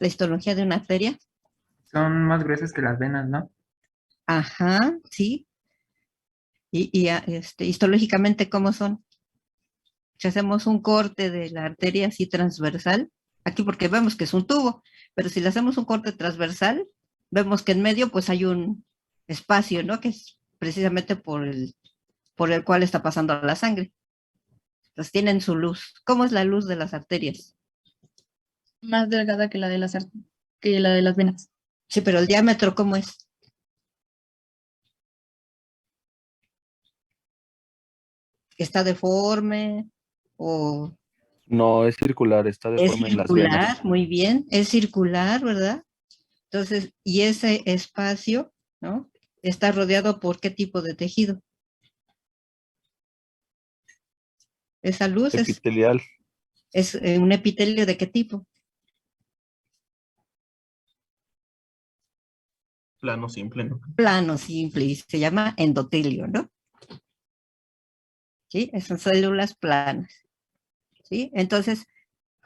la histología de una arteria? Son más gruesas que las venas, ¿no? Ajá, sí. Histológicamente, ¿cómo son? Si hacemos un corte de la arteria así transversal, aquí porque vemos que es un tubo, pero si le hacemos un corte transversal, vemos que en medio pues hay un espacio, ¿no? Que es precisamente por el cual está pasando la sangre. Entonces tienen su luz. ¿Cómo es la luz de las arterias? Más delgada que que la de las venas. Sí, pero el diámetro, ¿cómo es? ¿Está deforme o No, es circular, está es deforme en las circular? venas. Muy bien, es circular, ¿verdad? Entonces, y ese espacio, ¿no? Está rodeado por qué tipo de tejido. Esa luz Epitelial, es un epitelio de qué tipo. Plano simple, ¿no? Plano, simple, y se llama endotelio, ¿no? ¿Sí? Son células planas, ¿sí? Entonces,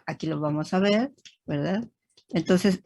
aquí lo vamos a ver, ¿verdad? Entonces,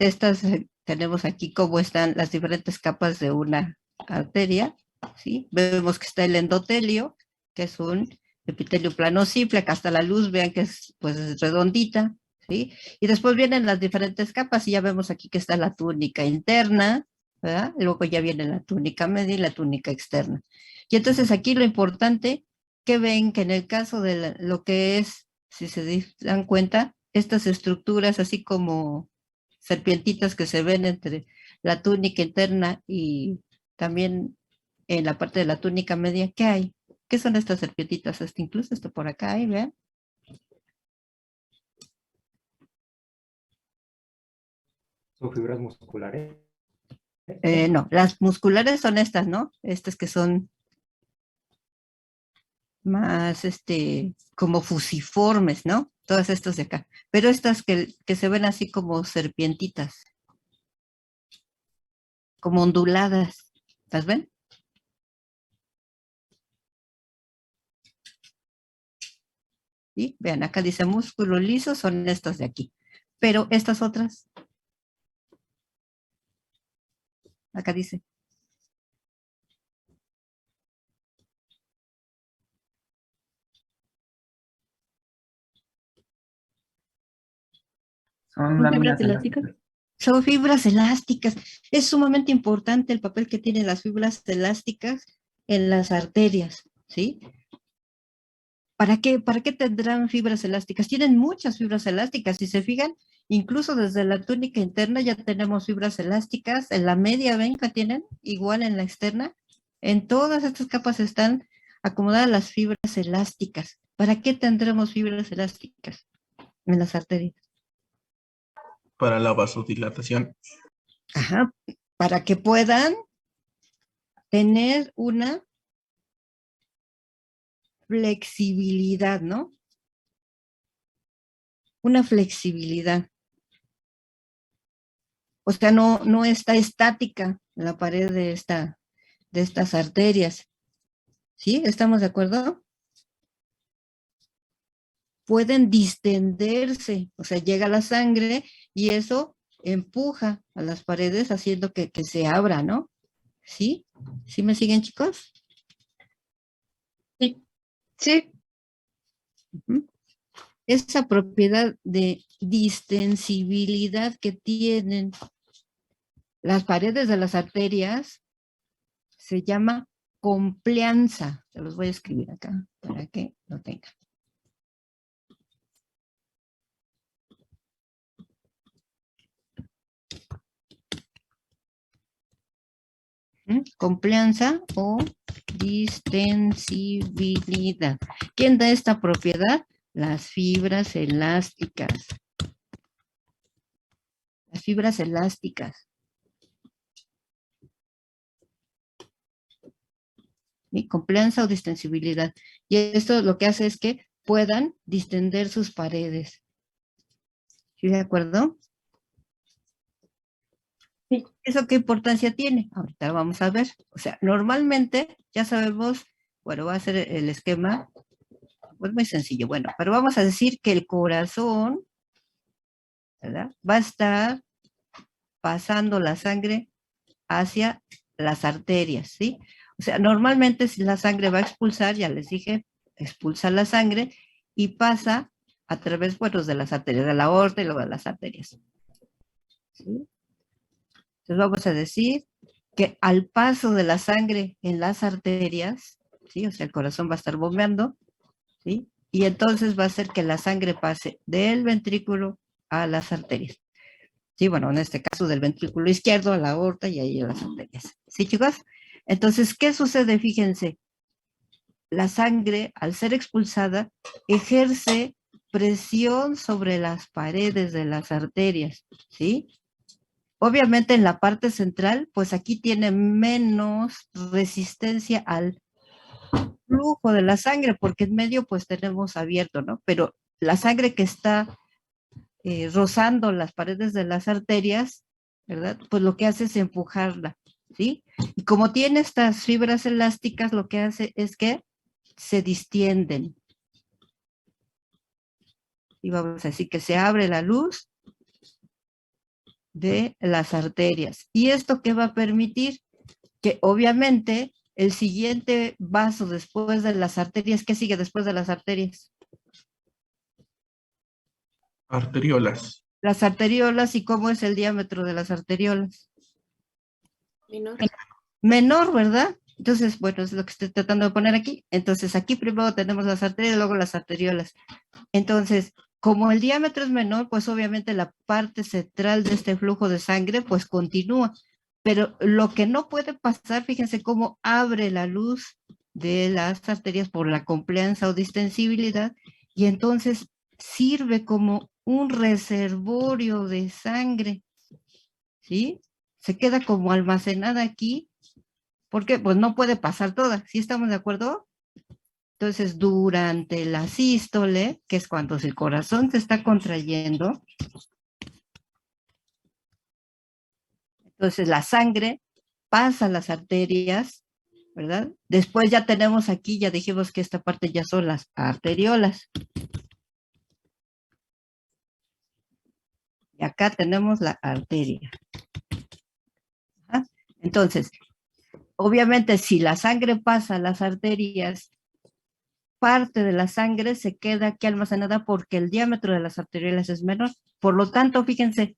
tenemos aquí cómo están las diferentes capas de una arteria, ¿sí? Vemos que está el endotelio, que es un epitelio plano simple, acá está la luz, vean que es pues redondita, ¿sí? Y después vienen las diferentes capas y ya vemos aquí que está la túnica interna, ¿verdad? Y luego ya viene la túnica media y la túnica externa. Y entonces aquí lo importante que ven que en el caso de lo que es, si se dan cuenta, estas estructuras así como serpientitas que se ven entre la túnica interna y también en la parte de la túnica media, ¿qué hay? ¿Qué son estas serpientitas? Incluso esto por acá, ¿eh? Vean. Son fibras musculares. No, las musculares son estas, ¿no? Estas que son más, como fusiformes, ¿no? Todas estas de acá. Pero estas que se ven así como serpientitas, como onduladas, ¿las ven? ¿Sí? Vean, acá dice músculo liso, son estas de aquí. Pero estas otras, acá dice. Son ¿Son fibras láminas elásticas? elásticas. Son fibras elásticas. Es sumamente importante el papel que tienen las fibras elásticas en las arterias, ¿sí? Para qué tendrán fibras elásticas? Tienen muchas fibras elásticas. Si se fijan, incluso desde la túnica interna ya tenemos fibras elásticas. En la media, ven que tienen, igual en la externa. En todas estas capas están acomodadas las fibras elásticas. ¿Para qué tendremos fibras elásticas en las arterias? Para la vasodilatación. Ajá, para que puedan tener una flexibilidad, ¿no? Una flexibilidad. O sea, no está estática la pared de estas arterias. ¿Sí? ¿Estamos de acuerdo? Pueden distenderse, o sea, llega la sangre y eso empuja a las paredes haciendo que se abra, ¿no? ¿Sí? ¿Sí me siguen, chicos? Sí. Sí. Esa propiedad de distensibilidad que tienen las paredes de las arterias se llama complianza. Se los voy a escribir acá para que lo tengan. Complianza o distensibilidad. ¿Quién da esta propiedad? Las fibras elásticas. Las fibras elásticas. Complianza o distensibilidad. Y esto lo que hace es que puedan distender sus paredes. ¿Sí de acuerdo? Sí. ¿Eso qué importancia tiene? Ahorita vamos a ver. O sea, normalmente ya sabemos, bueno, va a ser el esquema, pues muy sencillo, bueno, pero vamos a decir que el corazón, ¿verdad? Va a estar pasando la sangre hacia las arterias, ¿sí? O sea, normalmente si la sangre va a expulsar, ya les dije, expulsa la sangre y pasa a través, bueno, de las arterias, de la aorta y luego de las arterias. ¿Sí? Entonces vamos a decir que al paso de la sangre en las arterias, ¿sí? O sea, el corazón va a estar bombeando, ¿sí? Y entonces va a hacer que la sangre pase del ventrículo a las arterias. Sí, bueno, en este caso del ventrículo izquierdo a la aorta y ahí a las arterias. ¿Sí, chicos? Entonces, ¿qué sucede? Fíjense, la sangre, al ser expulsada, ejerce presión sobre las paredes de las arterias, ¿sí? Obviamente en la parte central, pues aquí tiene menos resistencia al flujo de la sangre, porque en medio pues tenemos abierto, ¿no? Pero la sangre que está rozando las paredes de las arterias, ¿verdad? Pues lo que hace es empujarla, ¿sí? Y como tiene estas fibras elásticas, lo que hace es que se distienden. Y vamos a decir que se abre la luz de las arterias. ¿Y esto qué va a permitir? Que obviamente el siguiente vaso después de las arterias, ¿qué sigue después de las arterias? Arteriolas. Las arteriolas. ¿Y cómo es el diámetro de las arteriolas? Menor. Menor, ¿verdad? Entonces, bueno, es lo que estoy tratando de poner aquí. Entonces, aquí primero tenemos las arterias, luego las arteriolas. Entonces, como el diámetro es menor, pues obviamente la parte central de este flujo de sangre, pues continúa. Pero lo que no puede pasar, fíjense cómo abre la luz de las arterias por la complianza o distensibilidad, y entonces sirve como un reservorio de sangre, ¿sí? Se queda como almacenada aquí, porque pues no puede pasar toda, ¿sí estamos de acuerdo? Entonces, durante la sístole, que es cuando el corazón se está contrayendo, entonces la sangre pasa a las arterias, ¿verdad? Después ya tenemos aquí, ya dijimos que esta parte ya son las arteriolas. Y acá tenemos la arteria. ¿Ah? Entonces, obviamente si la sangre pasa a las arterias, parte de la sangre se queda aquí almacenada porque el diámetro de las arteriolas es menor. Por lo tanto, fíjense,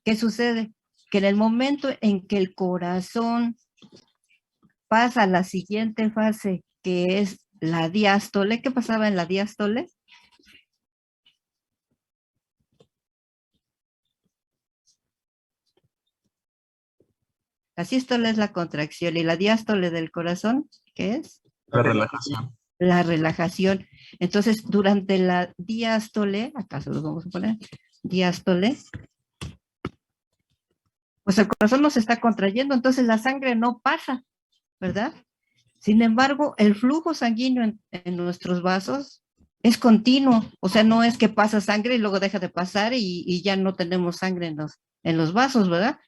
¿qué sucede? Que en el momento en que el corazón pasa a la siguiente fase, que es la diástole, ¿qué pasaba en la diástole? La sístole es la contracción y la diástole del corazón, ¿qué es? La relajación. La relajación. Entonces, durante la diástole, acá se los vamos a poner, diástole, pues el corazón no se está contrayendo, entonces la sangre no pasa, ¿verdad? Sin embargo, el flujo sanguíneo en nuestros vasos es continuo, o sea, no es que pasa sangre y luego deja de pasar y ya no tenemos sangre en los vasos, ¿verdad?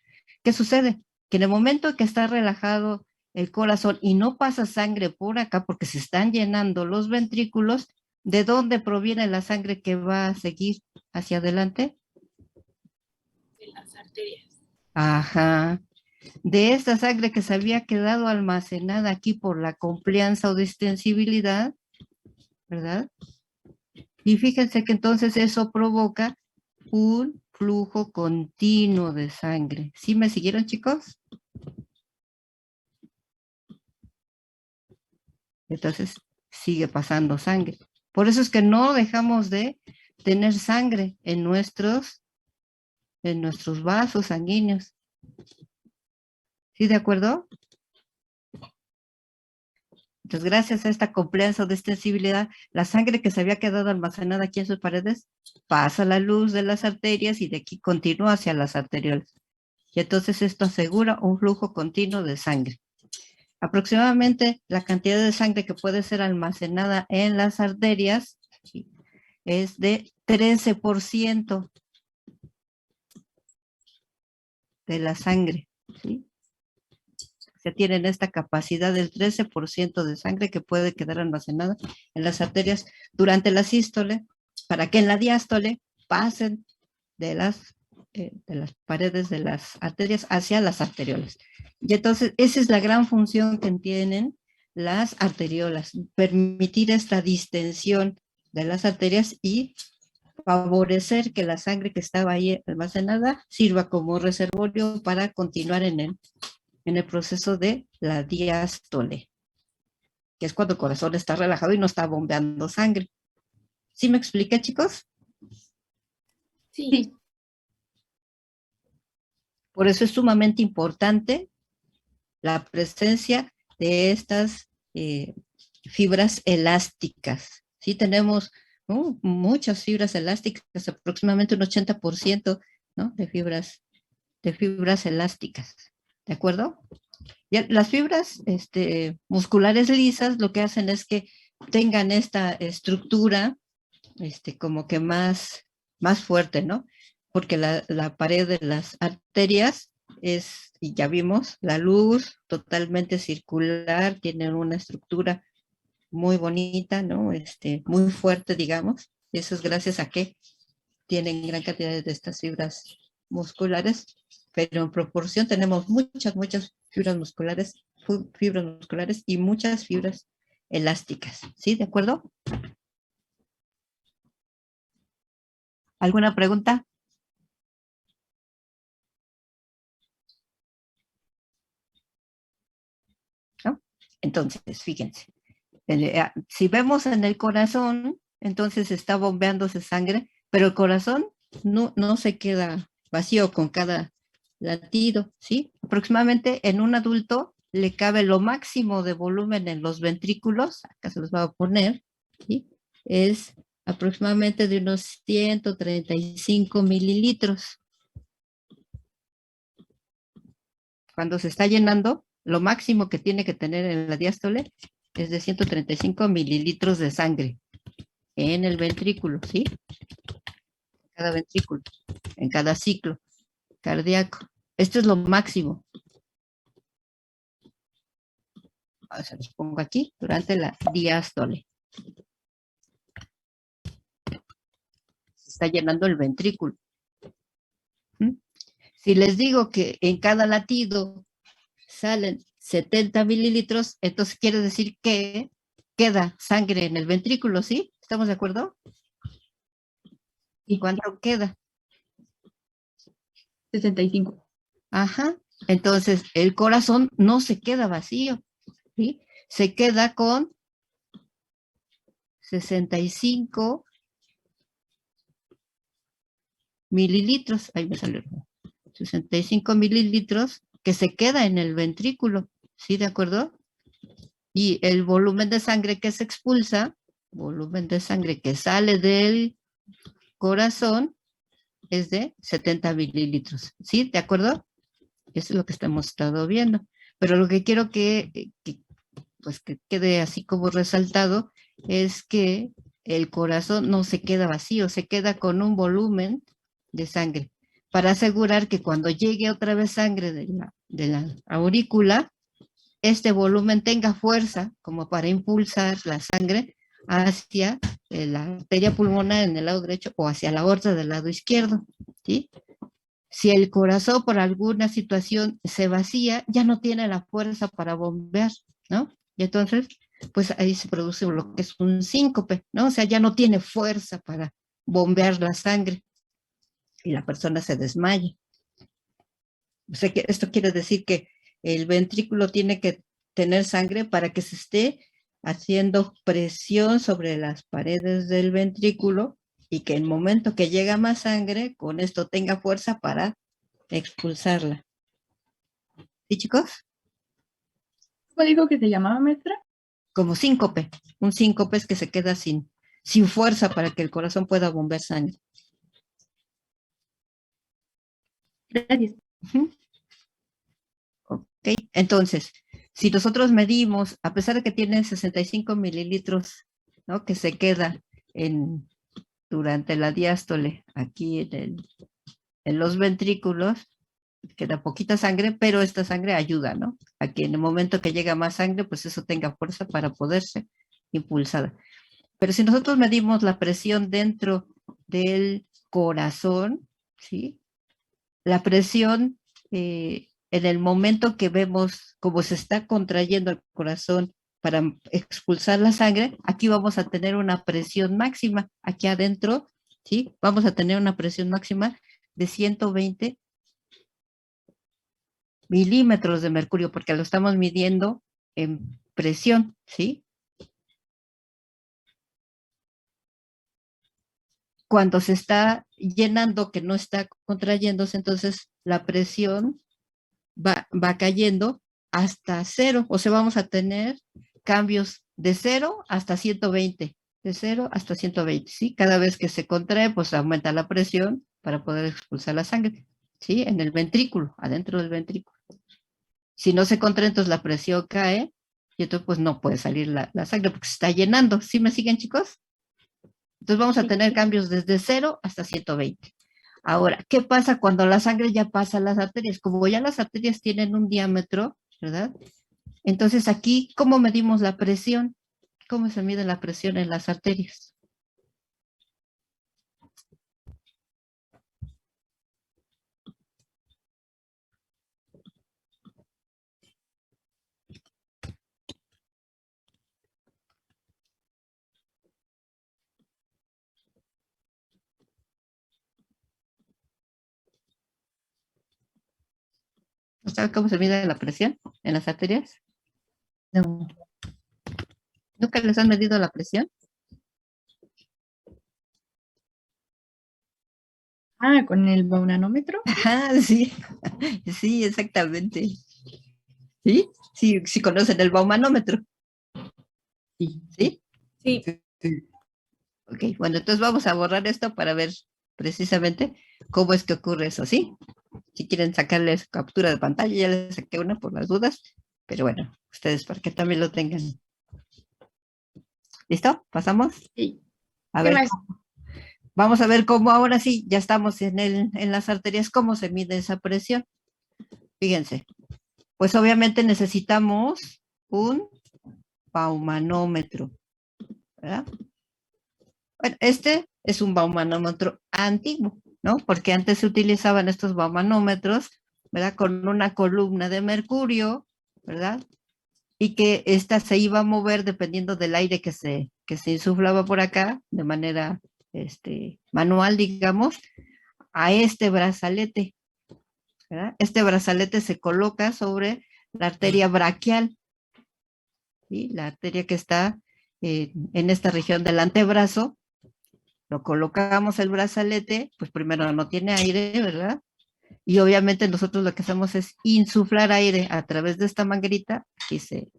¿Qué sucede? Que en el momento en que está relajado el corazón y no pasa sangre por acá porque se están llenando los ventrículos, ¿de dónde proviene la sangre que va a seguir hacia adelante? De las arterias. Ajá. De esta sangre que se había quedado almacenada aquí por la complianza o distensibilidad, ¿verdad? Y fíjense que entonces eso provoca un flujo continuo de sangre. ¿Sí me siguieron, chicos? Entonces sigue pasando sangre. Por eso es que no dejamos de tener sangre en nuestros vasos sanguíneos. ¿Sí, de acuerdo? Entonces, gracias a esta complianza o distensibilidad, la sangre que se había quedado almacenada aquí en sus paredes pasa la luz de las arterias y de aquí continúa hacia las arteriolas. Y entonces esto asegura un flujo continuo de sangre. Aproximadamente la cantidad de sangre que puede ser almacenada en las arterias es de 13% de la sangre, ¿sí? Se tienen esta capacidad del 13% de sangre que puede quedar almacenada en las arterias durante la sístole, para que en la diástole pasen de las de las paredes de las arterias hacia las arteriolas. Y entonces, esa es la gran función que tienen las arteriolas, permitir esta distensión de las arterias y favorecer que la sangre que estaba ahí almacenada sirva como reservorio para continuar en el proceso de la diástole, que es cuando el corazón está relajado y no está bombeando sangre. ¿Sí me expliqué, chicos? Sí. Sí. Por eso es sumamente importante la presencia de estas fibras elásticas. Sí, tenemos muchas fibras elásticas, aproximadamente un 80%, ¿no? de fibras elásticas. ¿De acuerdo? Y las fibras musculares lisas lo que hacen es que tengan esta estructura como que más fuerte, ¿no? Porque la pared de las arterias es, y ya vimos, la luz totalmente circular, tiene una estructura muy bonita, ¿no? Muy fuerte, digamos. Y eso es gracias a que tienen gran cantidad de estas fibras musculares, pero en proporción tenemos muchas fibras musculares y muchas fibras elásticas, ¿sí? ¿De acuerdo? ¿Alguna pregunta? ¿No? Entonces, fíjense, si vemos en el corazón, entonces está bombeándose sangre, pero el corazón no se queda vacío con cada latido, ¿sí? Aproximadamente en un adulto le cabe lo máximo de volumen en los ventrículos, acá se los voy a poner, ¿sí? Es aproximadamente de unos 135 mililitros. Cuando se está llenando, lo máximo que tiene que tener en la diástole es de 135 mililitros de sangre en el ventrículo, ¿sí? Cada ventrículo, en cada ciclo cardíaco. Esto es lo máximo. Se los pongo aquí durante la diástole. Se está llenando el ventrículo. Si les digo que en cada latido salen 70 mililitros, entonces quiere decir que queda sangre en el ventrículo, ¿sí? ¿Estamos de acuerdo? ¿Y cuánto queda? 65. Ajá. Entonces, el corazón no se queda vacío, ¿sí? Se queda con 65 mililitros. Ahí me salió. 65 mililitros que se queda en el ventrículo, ¿sí? ¿De acuerdo? Y el volumen de sangre que se expulsa, volumen de sangre que sale del corazón, es de 70 mililitros, ¿sí? ¿De acuerdo? Eso es lo que estamos estado viendo. Pero lo que quiero que quede así como resaltado es que el corazón no se queda vacío, se queda con un volumen de sangre para asegurar que cuando llegue otra vez sangre de la aurícula, este volumen tenga fuerza como para impulsar la sangre hacia la arteria pulmonar en el lado derecho o hacia la aorta del lado izquierdo, ¿sí? Si el corazón por alguna situación se vacía, ya no tiene la fuerza para bombear, ¿no? Y entonces, pues ahí se produce lo que es un síncope, ¿no? O sea, ya no tiene fuerza para bombear la sangre y la persona se desmaya. O sea, que esto quiere decir que el ventrículo tiene que tener sangre para que se esté haciendo presión sobre las paredes del ventrículo y que en el momento que llega más sangre, con esto tenga fuerza para expulsarla. ¿Sí, chicos? ¿Cómo dijo que se llamaba, maestra? Como síncope. Un síncope es que se queda sin fuerza para que el corazón pueda bombear sangre. Gracias. Ok, entonces, si nosotros medimos, a pesar de que tiene 65 mililitros, ¿no? Que se queda durante la diástole, aquí en los ventrículos, queda poquita sangre, pero esta sangre ayuda, ¿no? A que en el momento que llega más sangre, pues eso tenga fuerza para poderse impulsar. Pero si nosotros medimos la presión dentro del corazón, ¿sí? la presión en el momento que vemos cómo se está contrayendo el corazón para expulsar la sangre, aquí vamos a tener una presión máxima, aquí adentro, ¿sí? Vamos a tener una presión máxima de 120 milímetros de mercurio, porque lo estamos midiendo en presión, ¿sí? Cuando se está llenando, que no está contrayéndose, entonces la presión va cayendo hasta 0, o sea, vamos a tener cambios de 0 hasta 120, de 0 hasta 120, ¿sí? Cada vez que se contrae, pues aumenta la presión para poder expulsar la sangre, ¿sí? En el ventrículo, adentro del ventrículo. Si no se contrae, entonces la presión cae y entonces pues no puede salir la sangre porque se está llenando. ¿Sí me siguen, chicos? Entonces vamos a tener cambios desde 0 hasta 120. Ahora, ¿qué pasa cuando la sangre ya pasa a las arterias? Como ya las arterias tienen un diámetro, ¿verdad? Entonces aquí, ¿cómo medimos la presión? ¿Cómo se mide la presión en las arterias? ¿Saben cómo se mide la presión en las arterias? No. ¿Nunca les han medido la presión? Ah, con el baumanómetro. Ah, sí, sí, exactamente. ¿Sí? Sí, sí conocen el baumanómetro. Sí. ¿Sí? Sí. Ok, bueno, entonces vamos a borrar esto para ver precisamente cómo es que ocurre eso, ¿sí? Si quieren sacarles captura de pantalla, ya les saqué una por las dudas, pero bueno, ustedes para que también lo tengan. ¿Listo? ¿Pasamos? Sí. A ¿Qué ver, más? vamos a ver cómo ahora sí, ya estamos en las arterias, cómo se mide esa presión. Fíjense, pues obviamente necesitamos un baumanómetro, ¿verdad? Bueno, este es un baumanómetro antiguo, ¿no? Porque antes se utilizaban estos baumanómetros, ¿verdad? Con una columna de mercurio, ¿verdad? Y que esta se iba a mover dependiendo del aire que se insuflaba por acá, de manera manual, digamos, a este brazalete, ¿verdad? Este brazalete se coloca sobre la arteria braquial, ¿sí? La arteria que está en esta región del antebrazo. Lo colocamos el brazalete, pues primero no tiene aire, ¿verdad? Y obviamente nosotros lo que hacemos es insuflar aire a través de esta manguerita y se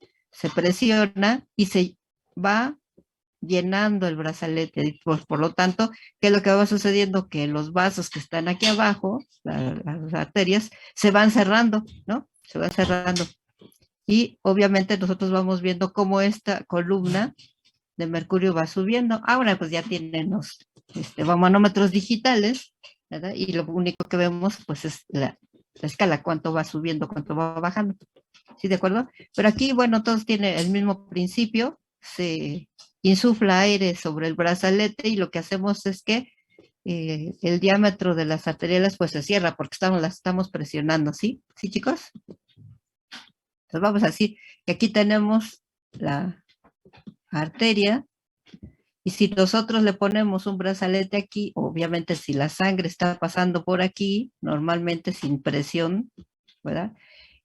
presiona y se va llenando el brazalete. Y por lo tanto, ¿qué es lo que va sucediendo? Que los vasos que están aquí abajo, las arterias, se van cerrando, ¿no? Se van cerrando. Y obviamente nosotros vamos viendo cómo esta columna de mercurio va subiendo. Ahora pues ya tienen los baumanómetros digitales, ¿verdad? Y lo único que vemos pues es la escala, cuánto va subiendo, cuánto va bajando. ¿Sí, de acuerdo? Pero aquí, bueno, todos tienen el mismo principio, se insufla aire sobre el brazalete y lo que hacemos es que el diámetro de las arterias pues se cierra porque las estamos presionando, ¿sí? ¿Sí, chicos? Entonces vamos a decir que aquí tenemos la arteria. Y si nosotros le ponemos un brazalete aquí, obviamente si la sangre está pasando por aquí, normalmente sin presión, ¿verdad?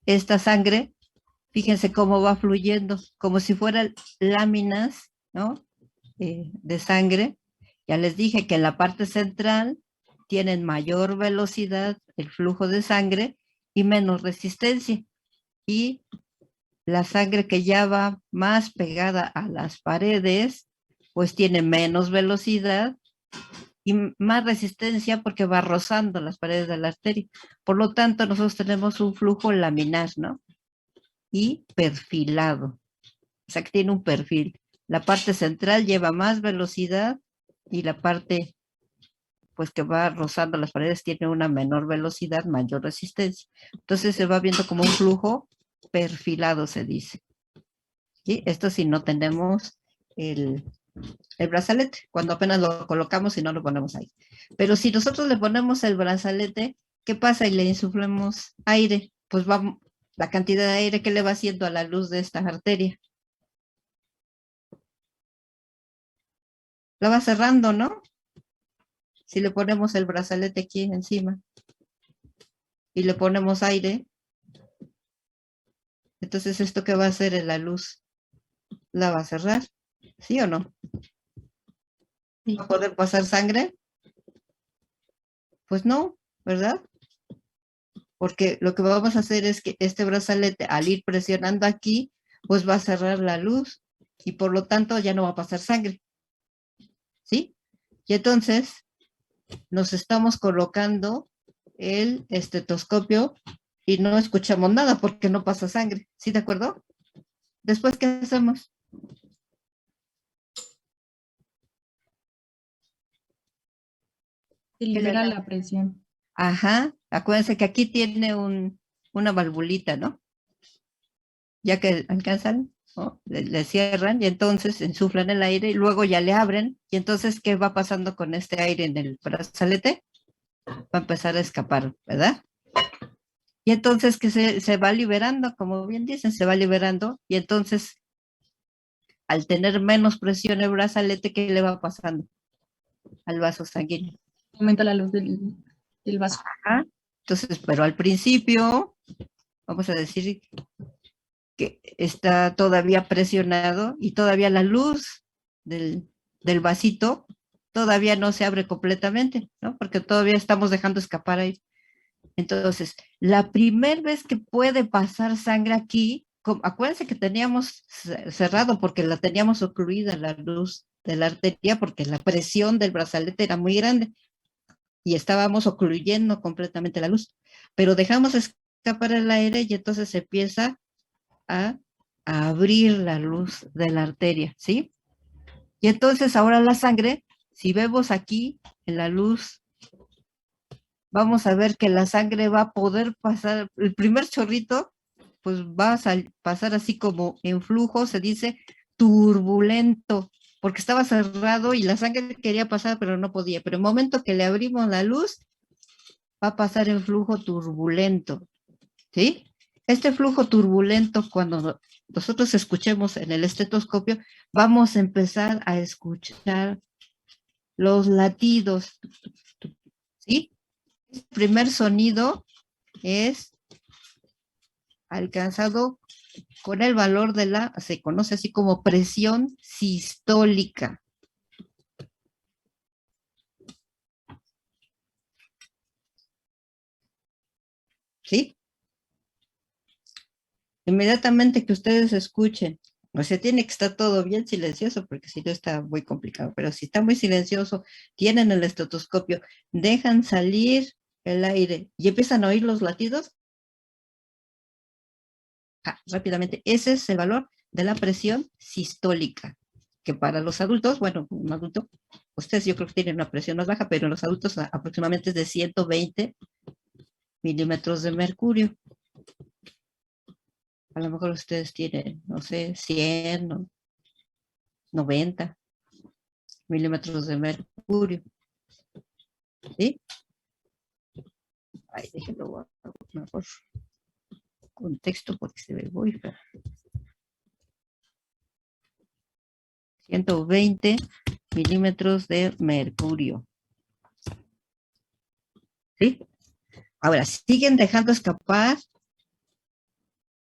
Esta sangre, fíjense cómo va fluyendo, como si fueran láminas, ¿no? De sangre. Ya les dije que en la parte central tienen mayor velocidad el flujo de sangre y menos resistencia. Y la sangre que ya va más pegada a las paredes, pues tiene menos velocidad y más resistencia porque va rozando las paredes de la arteria. Por lo tanto, nosotros tenemos un flujo laminar, ¿no? Y perfilado. O sea, que tiene un perfil. La parte central lleva más velocidad y la parte, pues que va rozando las paredes, tiene una menor velocidad, mayor resistencia. Entonces se va viendo como un flujo perfilado, se dice. ¿Sí? Esto si no tenemos el brazalete, cuando apenas lo colocamos y no lo ponemos ahí. Pero si nosotros le ponemos el brazalete, ¿qué pasa? Y le insuflamos aire, pues va la cantidad de aire que le va haciendo a la luz de esta arteria. La va cerrando, ¿no? Si le ponemos el brazalete aquí encima y le ponemos aire, entonces esto que va a hacer en la luz, la va a cerrar, ¿sí o no? Sí. ¿Va a poder pasar sangre? Pues no, ¿verdad? Porque lo que vamos a hacer es que este brazalete, al ir presionando aquí, pues va a cerrar la luz y por lo tanto ya no va a pasar sangre, ¿sí? Y entonces nos estamos colocando el estetoscopio y no escuchamos nada porque no pasa sangre, ¿sí de acuerdo? Después, ¿qué hacemos? Se le libera da? la presión. Ajá, acuérdense que aquí tiene una valvulita, ¿no? Ya que alcanzan, ¿no? Le cierran y entonces insuflan el aire y luego ya le abren. Y entonces, ¿qué va pasando con este aire en el brazalete? Va a empezar a escapar, ¿verdad? Y entonces que se va liberando, como bien dicen, se va liberando. Y entonces, al tener menos presión el brazalete, ¿qué le va pasando al vaso sanguíneo? Aumenta la luz del vaso. Ajá. Entonces, pero al principio, vamos a decir que está todavía presionado y todavía la luz del vasito todavía no se abre completamente, ¿no? Porque todavía estamos dejando escapar ahí. Entonces, la primera vez que puede pasar sangre aquí, acuérdense que teníamos cerrado porque la teníamos ocluida la luz de la arteria porque la presión del brazalete era muy grande y estábamos ocluyendo completamente la luz, pero dejamos escapar el aire y entonces se empieza a abrir la luz de la arteria, ¿sí? Y entonces ahora la sangre, si vemos aquí en la luz, vamos a ver que la sangre va a poder pasar, el primer chorrito, pues va a pasar así como en flujo, se dice turbulento, porque estaba cerrado y la sangre quería pasar, pero no podía. Pero el momento que le abrimos la luz, va a pasar en flujo turbulento, ¿sí? Este flujo turbulento, cuando nosotros escuchemos en el estetoscopio, vamos a empezar a escuchar los latidos, ¿sí? El primer sonido es alcanzado con el valor de se conoce así como presión sistólica. ¿Sí? Inmediatamente que ustedes escuchen, o sea, tiene que estar todo bien silencioso, porque si no está muy complicado, pero si está muy silencioso, tienen el estetoscopio, dejan salir el aire y empiezan a oír los latidos, rápidamente, ese es el valor de la presión sistólica, que para los adultos, bueno, un adulto, ustedes yo creo que tienen una presión más baja, pero en los adultos aproximadamente es de 120 milímetros de mercurio. A lo mejor ustedes tienen, no sé, 100 o 90 milímetros de mercurio. ¿Sí? Ay, déjenlo mejor contexto porque se ve muy feo. 120 milímetros de mercurio. ¿Sí? Ahora, siguen dejando escapar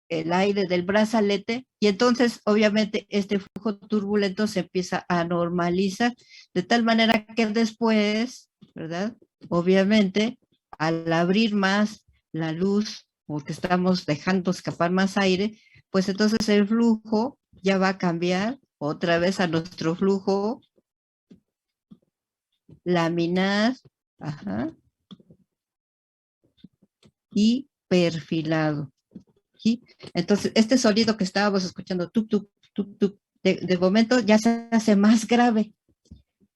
el aire del brazalete y entonces obviamente este flujo turbulento se empieza a normalizar de tal manera que después, ¿verdad? Obviamente al abrir más la luz porque estamos dejando escapar más aire, pues entonces el flujo ya va a cambiar otra vez a nuestro flujo laminar, ajá, y perfilado. ¿Sí? Entonces, este sonido que estábamos escuchando, tup, tup, tup, tup, de momento ya se hace más grave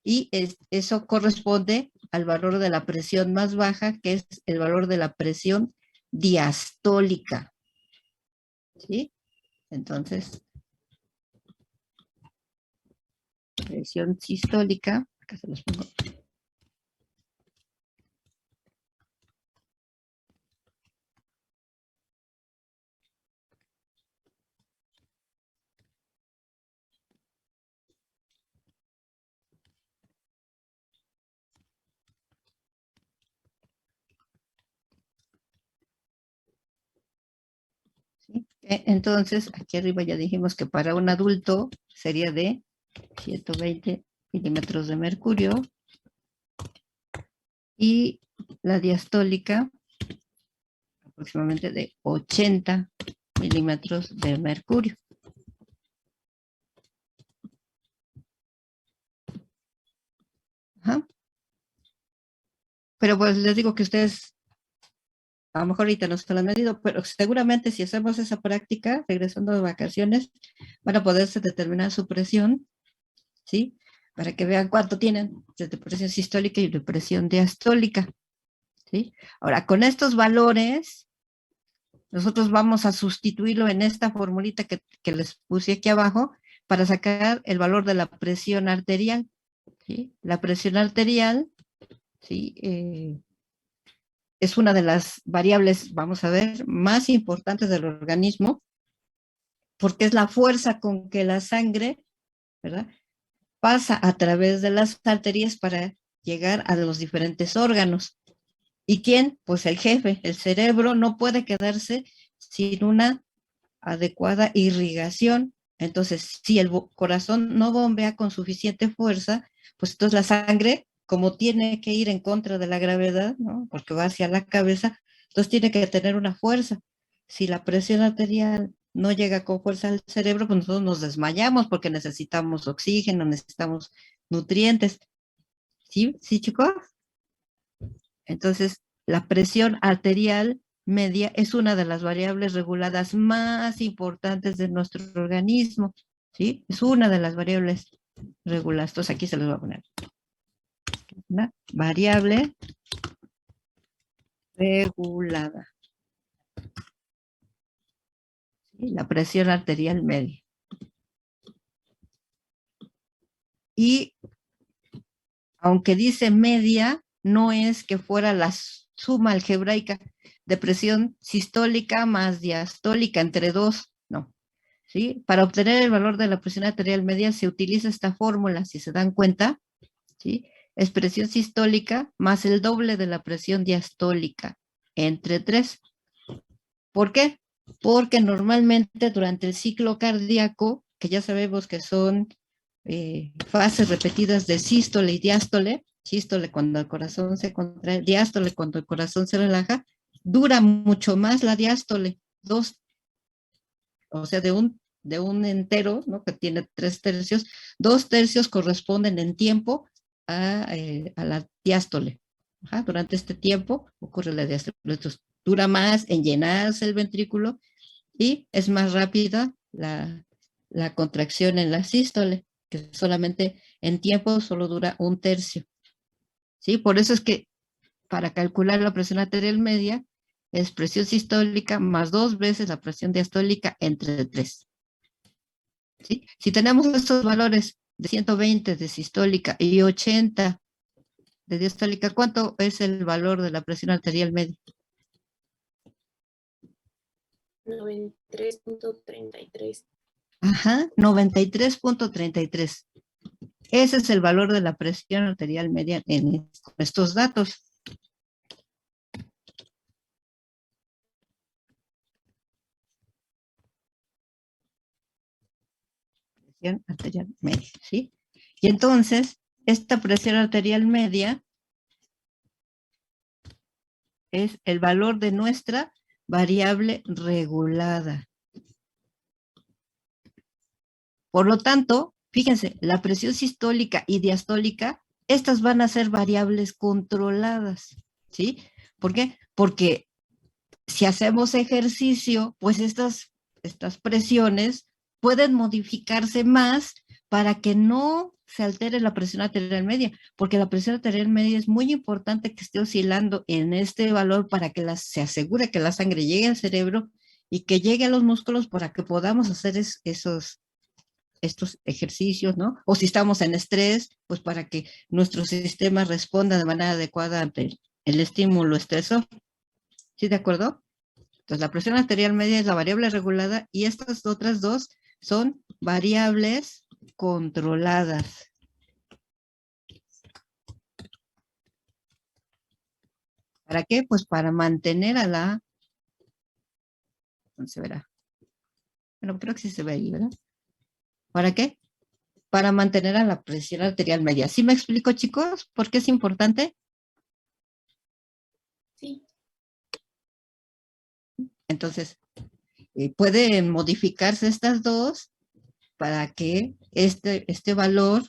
y eso corresponde al valor de la presión más baja, que es el valor de la presión diastólica. ¿Sí? Entonces, presión sistólica, acá se los pongo. Entonces, aquí arriba ya dijimos que para un adulto sería de 120 milímetros de mercurio y la diastólica aproximadamente de 80 milímetros de mercurio. Ajá. Pero pues les digo que ustedes, a lo mejor ahorita no se lo han medido, pero seguramente si hacemos esa práctica, regresando de vacaciones, van a poderse determinar su presión, ¿sí? Para que vean cuánto tienen de presión sistólica y de presión diastólica, ¿sí? Ahora, con estos valores, nosotros vamos a sustituirlo en esta formulita que les puse aquí abajo para sacar el valor de la presión arterial, ¿sí? La presión arterial, ¿sí? Es una de las variables, vamos a ver, más importantes del organismo, porque es la fuerza con que la sangre, ¿verdad?, pasa a través de las arterias para llegar a los diferentes órganos. ¿Y quién? Pues el jefe, el cerebro no puede quedarse sin una adecuada irrigación. Entonces, si el corazón no bombea con suficiente fuerza, pues entonces la sangre, como tiene que ir en contra de la gravedad, ¿no?, porque va hacia la cabeza, entonces tiene que tener una fuerza. Si la presión arterial no llega con fuerza al cerebro, pues nosotros nos desmayamos porque necesitamos oxígeno, necesitamos nutrientes. ¿Sí? ¿Sí, chicos? Entonces, la presión arterial media es una de las variables reguladas más importantes de nuestro organismo, ¿sí? Es una de las variables reguladas. Entonces, aquí se los voy a poner. Una variable regulada. ¿Sí? La presión arterial media. Y aunque dice media, no es que fuera la suma algebraica de presión sistólica más diastólica entre dos, no. ¿Sí? Para obtener el valor de la presión arterial media se utiliza esta fórmula, si se dan cuenta, ¿sí? Es presión sistólica más el doble de la presión diastólica entre 3. ¿Por qué? Porque normalmente durante el ciclo cardíaco, que ya sabemos que son fases repetidas de sístole y diástole, sístole cuando el corazón se contrae, diástole cuando el corazón se relaja, dura mucho más la diástole, o sea, de un entero, ¿no?, que tiene 3 tercios, 2 tercios corresponden en tiempo a la diástole. Ajá, durante este tiempo ocurre la diástole. Entonces, dura más en llenarse el ventrículo y es más rápida la contracción en la sístole, que solamente en tiempo solo dura 1 tercio. ¿Sí? Por eso es que para calcular la presión arterial media es presión sistólica más 2 veces la presión diastólica entre 3. ¿Sí? Si tenemos estos valores de 120 de sistólica y 80 de diastólica, ¿cuánto es el valor de la presión arterial media? 93.33. Ajá, 93.33. Ese es el valor de la presión arterial media en estos datos. Presión arterial media, ¿sí? Y entonces, esta presión arterial media es el valor de nuestra variable regulada. Por lo tanto, fíjense, la presión sistólica y diastólica, estas van a ser variables controladas, ¿sí? ¿Por qué? Porque si hacemos ejercicio, pues estas presiones pueden modificarse más para que no se altere la presión arterial media, porque la presión arterial media es muy importante que esté oscilando en este valor para que se asegure que la sangre llegue al cerebro y que llegue a los músculos para que podamos hacer estos ejercicios, ¿no? O si estamos en estrés, pues para que nuestro sistema responda de manera adecuada ante el estímulo estresor. ¿Sí, de acuerdo? Entonces, la presión arterial media es la variable regulada y estas otras dos son variables controladas. ¿Para qué? Pues para mantener a la, se verá, Bueno, creo que sí se ve ahí, ¿verdad? ¿Para qué? Para mantener a la presión arterial media. ¿Sí me explico, chicos? ¿Por qué es importante? Sí. Entonces, pueden modificarse estas dos para que este valor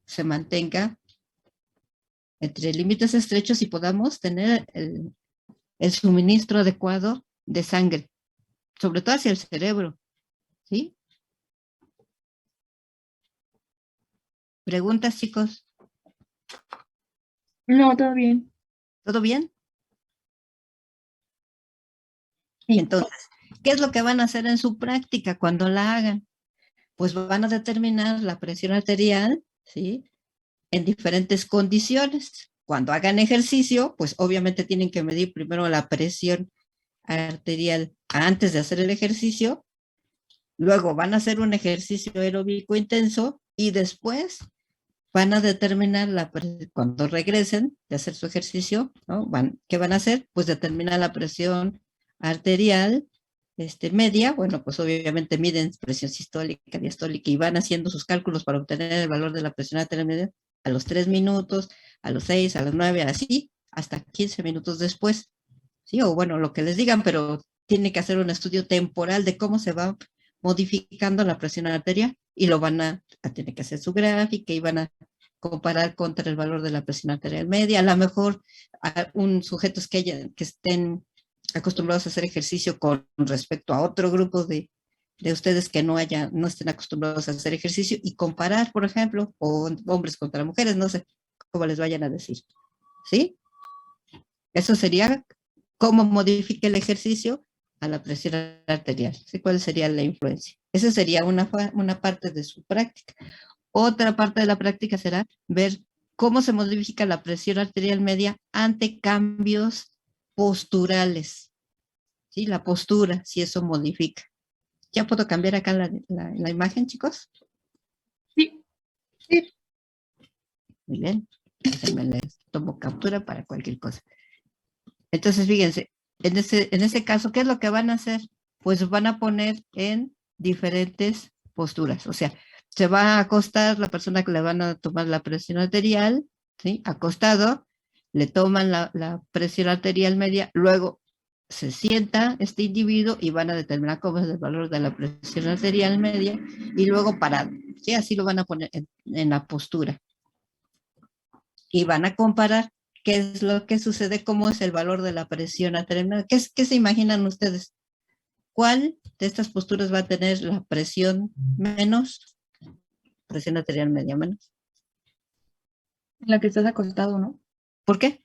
se mantenga entre límites estrechos y podamos tener el suministro adecuado de sangre, sobre todo hacia el cerebro, ¿sí? ¿Preguntas, chicos? No, todo bien. ¿Todo bien? Sí. Entonces, ¿qué es lo que van a hacer en su práctica cuando la hagan? Pues van a determinar la presión arterial, ¿sí? En diferentes condiciones. Cuando hagan ejercicio, pues obviamente tienen que medir primero la presión arterial antes de hacer el ejercicio, luego van a hacer un ejercicio aeróbico intenso y después van a determinar cuando regresen de hacer su ejercicio, ¿no? ¿Qué van a hacer? Pues determinar la presión arterial media, bueno, pues obviamente miden presión sistólica, diastólica y van haciendo sus cálculos para obtener el valor de la presión arterial media a los 3 minutos, a los 6, a los 9, así, hasta 15 minutos después, ¿sí? O bueno, lo que les digan, pero tiene que hacer un estudio temporal de cómo se va modificando la presión arterial y lo van a tener que hacer su gráfica y van a comparar contra el valor de la presión arterial media. A lo mejor sujetos que estén acostumbrados a hacer ejercicio con respecto a otro grupo de ustedes que no estén acostumbrados a hacer ejercicio y comparar, por ejemplo, o hombres contra mujeres, no sé cómo les vayan a decir, ¿sí? Eso sería cómo modifica el ejercicio a la presión arterial, ¿sí? ¿Cuál sería la influencia? Esa sería una parte de su práctica. Otra parte de la práctica será ver cómo se modifica la presión arterial media ante cambios posturales, ¿sí? La postura, si eso modifica. ¿Ya puedo cambiar acá la imagen, chicos? Sí. Sí. Muy bien. Déjenme les tomo captura para cualquier cosa. Entonces, fíjense, en ese caso, ¿qué es lo que van a hacer? Pues van a poner en diferentes posturas. O sea, se va a acostar la persona que le van a tomar la presión arterial, ¿sí? Acostado, le toman la presión arterial media, luego se sienta este individuo y van a determinar cómo es el valor de la presión arterial media y luego parado, ¿sí? Así lo van a poner en la postura. Y van a comparar qué es lo que sucede, cómo es el valor de la presión arterial media. ¿Qué se imaginan ustedes? ¿Cuál de estas posturas va a tener la presión menos? Presión arterial media menos. En la que estás acostado, ¿no? ¿Por qué?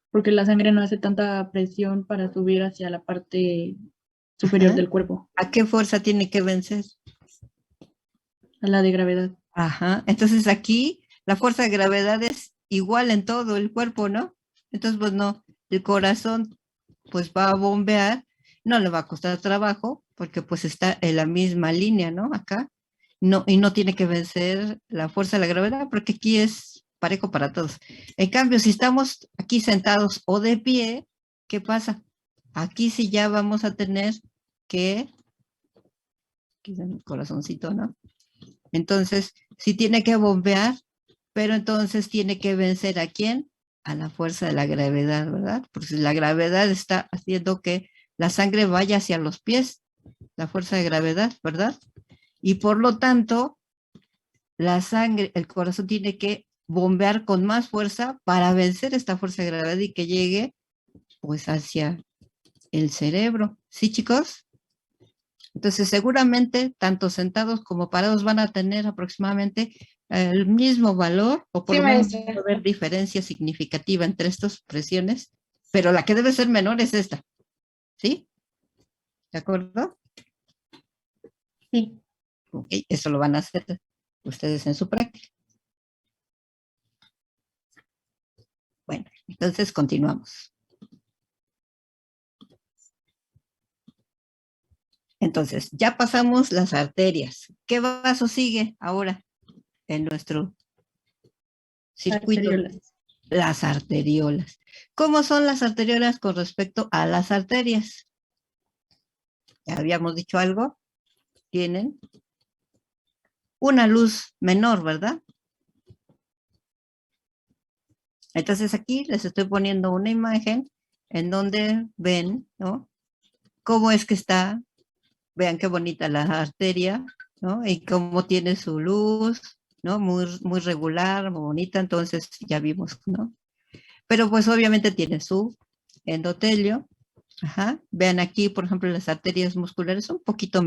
Porque la sangre no hace tanta presión para subir hacia la parte superior Ajá. del cuerpo, ¿A qué fuerza tiene que vencer? a la de gravedad. Ajá. Entonces aquí la fuerza de gravedad es igual en todo el cuerpo, ¿no? Entonces, pues no, el corazón pues va a bombear, no le va a costar trabajo porque pues está en la misma línea, ¿no? Acá. No, y no tiene que vencer la fuerza de la gravedad porque aquí es parejo para todos. En cambio, si estamos aquí sentados o de pie, ¿qué pasa? Aquí sí ya vamos a tener que, aquí está mi corazoncito, ¿no? Entonces, sí tiene que bombear, pero entonces tiene que vencer ¿a quién? A la fuerza de la gravedad, ¿verdad? Porque la gravedad está haciendo que la sangre vaya hacia los pies, la fuerza de gravedad, ¿verdad? Y por lo tanto, la sangre, el corazón tiene que bombear con más fuerza para vencer esta fuerza de gravedad y que llegue pues hacia el cerebro. ¿Sí, chicos? Entonces, seguramente, tanto sentados como parados van a tener aproximadamente el mismo valor, o por Sí, lo menos maestra. va a haber diferencia significativa entre estas presiones, pero la que debe ser menor es esta. ¿Sí? ¿De acuerdo? Sí. Ok, eso lo van a hacer ustedes en su práctica. Bueno, entonces continuamos. Entonces, ya pasamos las arterias. ¿Qué vaso sigue ahora en nuestro circuito? Arteriolas. Las arteriolas. ¿Cómo son las arteriolas con respecto a las arterias? ya habíamos dicho algo, tienen una luz menor, ¿verdad? Entonces aquí les estoy poniendo una imagen en donde ven, ¿no? Cómo es que está, vean qué bonita la arteria, ¿no? Y cómo tiene su luz, ¿no? Muy regular, muy bonita, entonces ya vimos, ¿no? Pero pues obviamente tiene su endotelio. Ajá. Vean aquí, por ejemplo, las arterias musculares son un poquito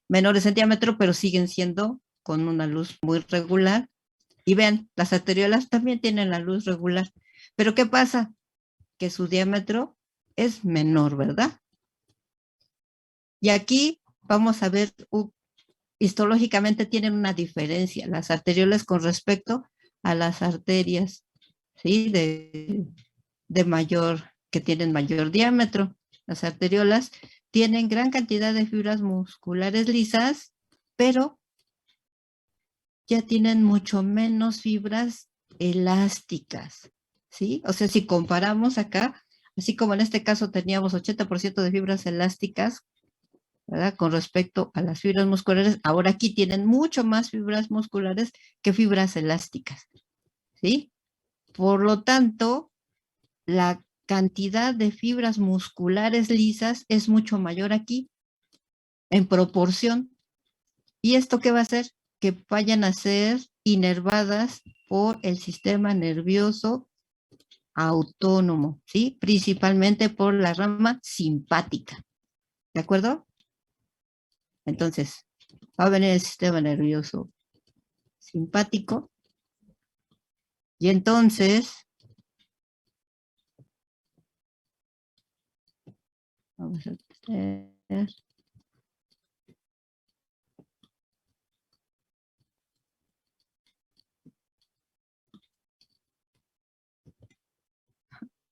menores en diámetro, pero siguen siendo con una luz muy regular. Y vean, las arteriolas también tienen la luz regular. Pero ¿qué pasa? Que su diámetro es menor, ¿verdad? Y aquí vamos a ver, histológicamente tienen una diferencia, las arteriolas con respecto a las arterias, ¿sí? De mayor, que tienen mayor diámetro. Las arteriolas tienen gran cantidad de fibras musculares lisas, pero ya tienen mucho menos fibras elásticas, ¿sí? O sea, si comparamos acá, así como en este caso teníamos 80% de fibras elásticas, ¿verdad? Con respecto a las fibras musculares, ahora aquí tienen mucho más fibras musculares que fibras elásticas, ¿sí? Por lo tanto, la cantidad de fibras musculares lisas es mucho mayor aquí, en proporción. ¿Y esto qué va a hacer? Que vayan a ser inervadas por el sistema nervioso autónomo, ¿sí? Principalmente por la rama simpática, ¿de acuerdo? Entonces, va a venir el sistema nervioso simpático y entonces, vamos a hacer,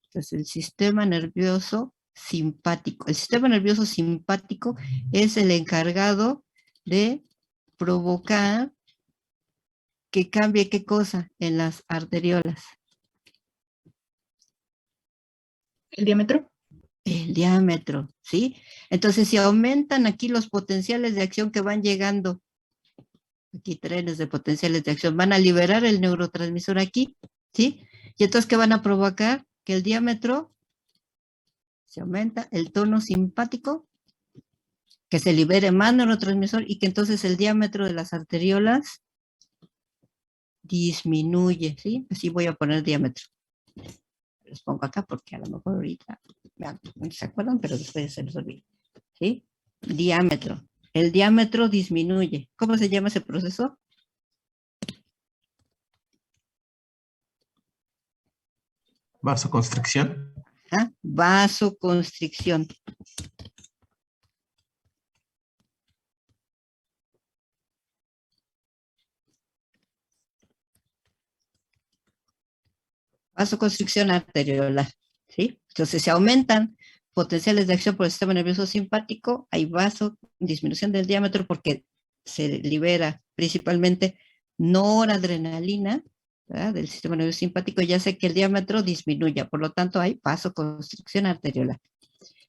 entonces el sistema nervioso simpático. El sistema nervioso simpático es el encargado de provocar que cambie qué cosa en las arteriolas. ¿El diámetro? El diámetro, ¿sí? Entonces, si aumentan aquí los potenciales de acción que van llegando, aquí trenes de potenciales de acción, van a liberar el neurotransmisor aquí, ¿sí? Y entonces, ¿qué van a provocar? Que el diámetro se aumenta, el tono simpático, que se libere más neurotransmisor y que entonces el diámetro de las arteriolas disminuye, ¿sí? Así voy a poner diámetro. Los pongo acá porque a lo mejor ahorita no se acuerdan, pero después se les olvida, ¿sí? Diámetro. El diámetro disminuye. ¿Cómo se llama ese proceso? Vasoconstricción. ¿Ah? Vasoconstricción. Vasoconstricción arteriolar, ¿sí? Entonces se aumentan potenciales de acción por el sistema nervioso simpático, hay disminución del diámetro porque se libera principalmente noradrenalina, ¿verdad? Del sistema nervioso simpático, ya hace que el diámetro disminuya, por lo tanto hay vasoconstricción arteriolar,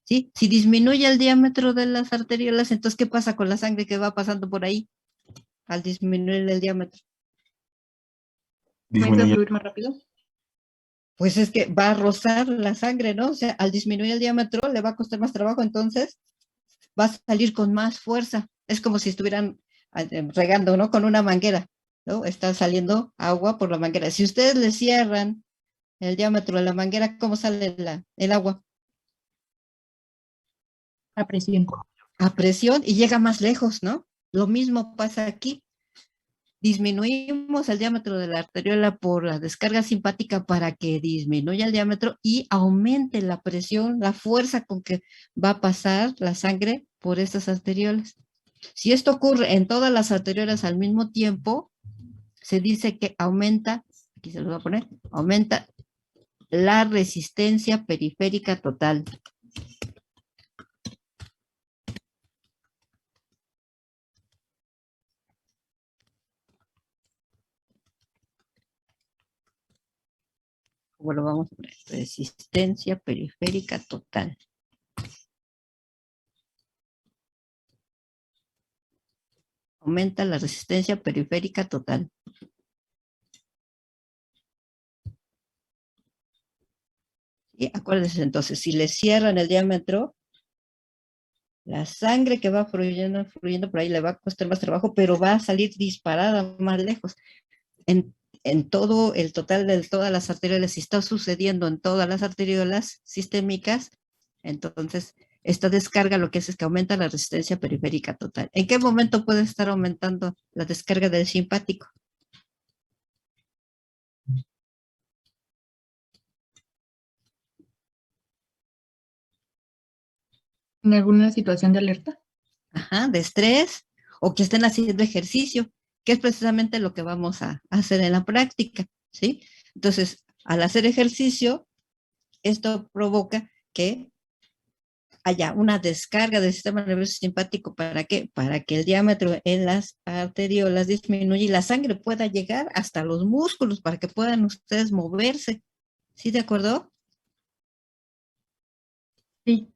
¿sí? Si disminuye el diámetro de las arteriolas, entonces ¿qué pasa con la sangre que va pasando por ahí al disminuir el diámetro? ¿Comienza a Disminuye. fluir más rápido? Pues es que va a rozar la sangre, ¿no? O sea, al disminuir el diámetro le va a costar más trabajo, entonces va a salir con más fuerza. Es como si estuvieran regando, ¿no? Con una manguera, ¿no? Está saliendo agua por la manguera. Si ustedes le cierran el diámetro de la manguera, ¿cómo sale el agua? A presión. A presión y llega más lejos, ¿no? Lo mismo pasa aquí. Disminuimos el diámetro de la arteriola por la descarga simpática para que disminuya el diámetro y aumente la presión, la fuerza con que va a pasar la sangre por estas arteriolas. Si esto ocurre en todas las arteriolas al mismo tiempo, se dice que aumenta, aquí se lo voy a poner, aumenta la resistencia periférica total. ¿Cómo lo vamos a poner? Resistencia periférica total. aumenta la resistencia periférica total. Y acuérdense entonces, si le cierran el diámetro, la sangre que va fluyendo por ahí le va a costar más trabajo, pero va a salir disparada más lejos. En todo el total de todas las arteriolas, si está sucediendo en todas las arteriolas sistémicas, entonces esta descarga lo que hace es que aumenta la resistencia periférica total. ¿En qué momento puede estar aumentando la descarga del simpático? ¿En alguna situación de alerta? Ajá, de estrés, o que estén haciendo ejercicio, que es precisamente lo que vamos a hacer en la práctica, ¿sí? Entonces, al hacer ejercicio, esto provoca que haya una descarga del sistema nervioso simpático. ¿Para qué? Para que el diámetro en las arteriolas disminuya y la sangre pueda llegar hasta los músculos para que puedan ustedes moverse. ¿Sí, de acuerdo? Sí.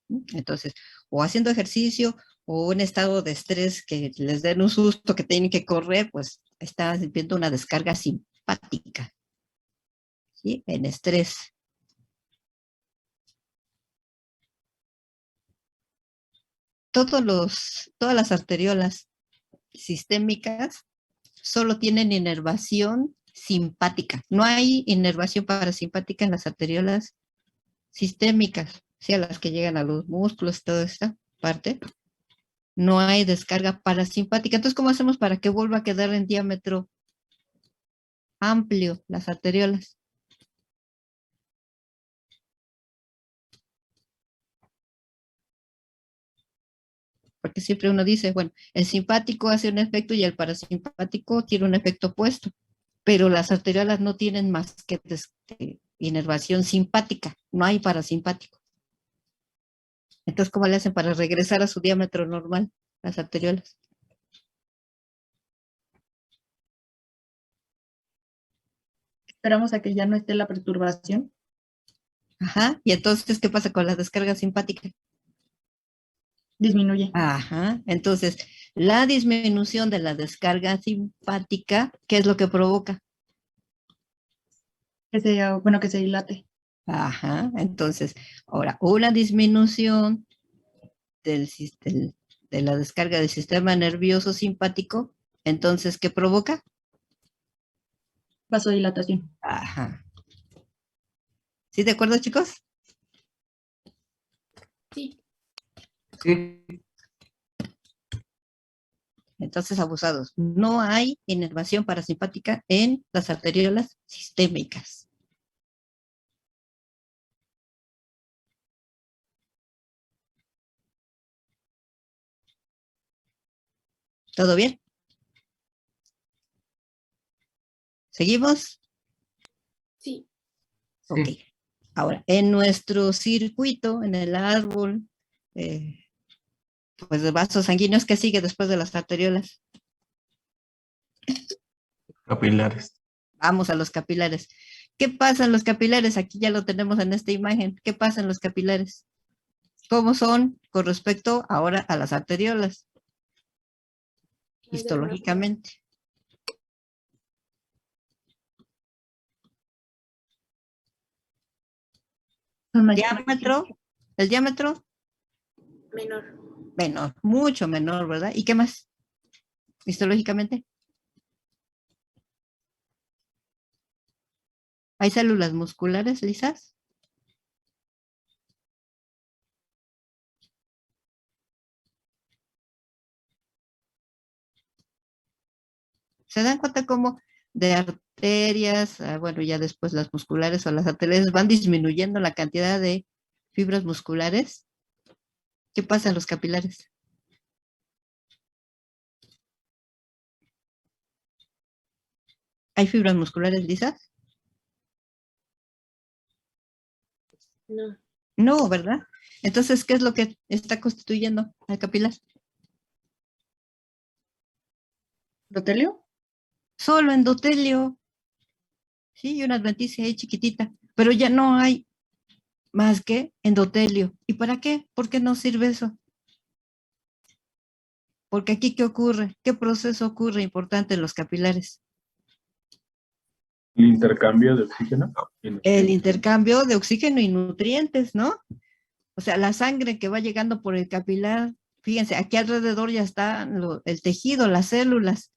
Entonces, o haciendo ejercicio o en estado de estrés que les den un susto que tienen que correr, pues está viendo una descarga simpática, ¿sí? En estrés. Todas las arteriolas sistémicas solo tienen inervación simpática. No hay inervación parasimpática en las arteriolas sistémicas, ¿sí? A las que llegan a los músculos, toda esta parte. No hay descarga parasimpática. Entonces, ¿cómo hacemos para que vuelva a quedar en diámetro amplio las arteriolas? Porque siempre uno dice, bueno, el simpático hace un efecto y el parasimpático tiene un efecto opuesto, pero las arteriolas no tienen más que inervación simpática, no hay parasimpático. Entonces, ¿cómo le hacen para regresar a su diámetro normal las arteriolas? Esperamos a que ya no esté la perturbación. Ajá, y entonces, ¿qué pasa con la descarga simpática? Disminuye. Ajá, entonces, la disminución de la descarga simpática, ¿qué es lo que provoca? Que se dilate. Ajá, entonces, ahora, una disminución de la descarga del sistema nervioso simpático, entonces, ¿qué provoca? Vasodilatación. Ajá. ¿Sí de acuerdo, chicos? Sí. Sí. Entonces, abusados. No hay inervación parasimpática en las arteriolas sistémicas. ¿Todo bien? ¿Seguimos? Sí. Ok. Sí. Ahora, en nuestro circuito, en el árbol, pues de vasos sanguíneos, ¿qué sigue después de las arteriolas? Capilares. Vamos a los capilares. ¿Qué pasa en los capilares? Aquí ya lo tenemos en esta imagen. ¿Qué pasa en los capilares? ¿Cómo son con respecto ahora a las arteriolas? Histológicamente. Son Diámetro, el diámetro Menor. menor, mucho menor, ¿verdad? ¿Y qué más? Histológicamente. ¿Hay células musculares lisas? ¿Se dan cuenta cómo de arterias, bueno, ya después las musculares o las arterias van disminuyendo la cantidad de fibras musculares? ¿Qué pasa en los capilares? ¿Hay fibras musculares lisas? No. No, ¿verdad? Entonces, ¿qué es lo que está constituyendo al capilar? ¿Endotelio? Solo endotelio. Sí, y una adventicia ahí chiquitita, pero ya no hay más que endotelio. ¿Y para qué? ¿Por qué no sirve eso? Porque aquí, ¿qué ocurre? ¿Qué proceso ocurre importante en los capilares? El intercambio de oxígeno. y El nutrientes. intercambio de oxígeno y nutrientes, ¿no? O sea, la sangre que va llegando por el capilar, fíjense, aquí alrededor ya está el tejido, las células.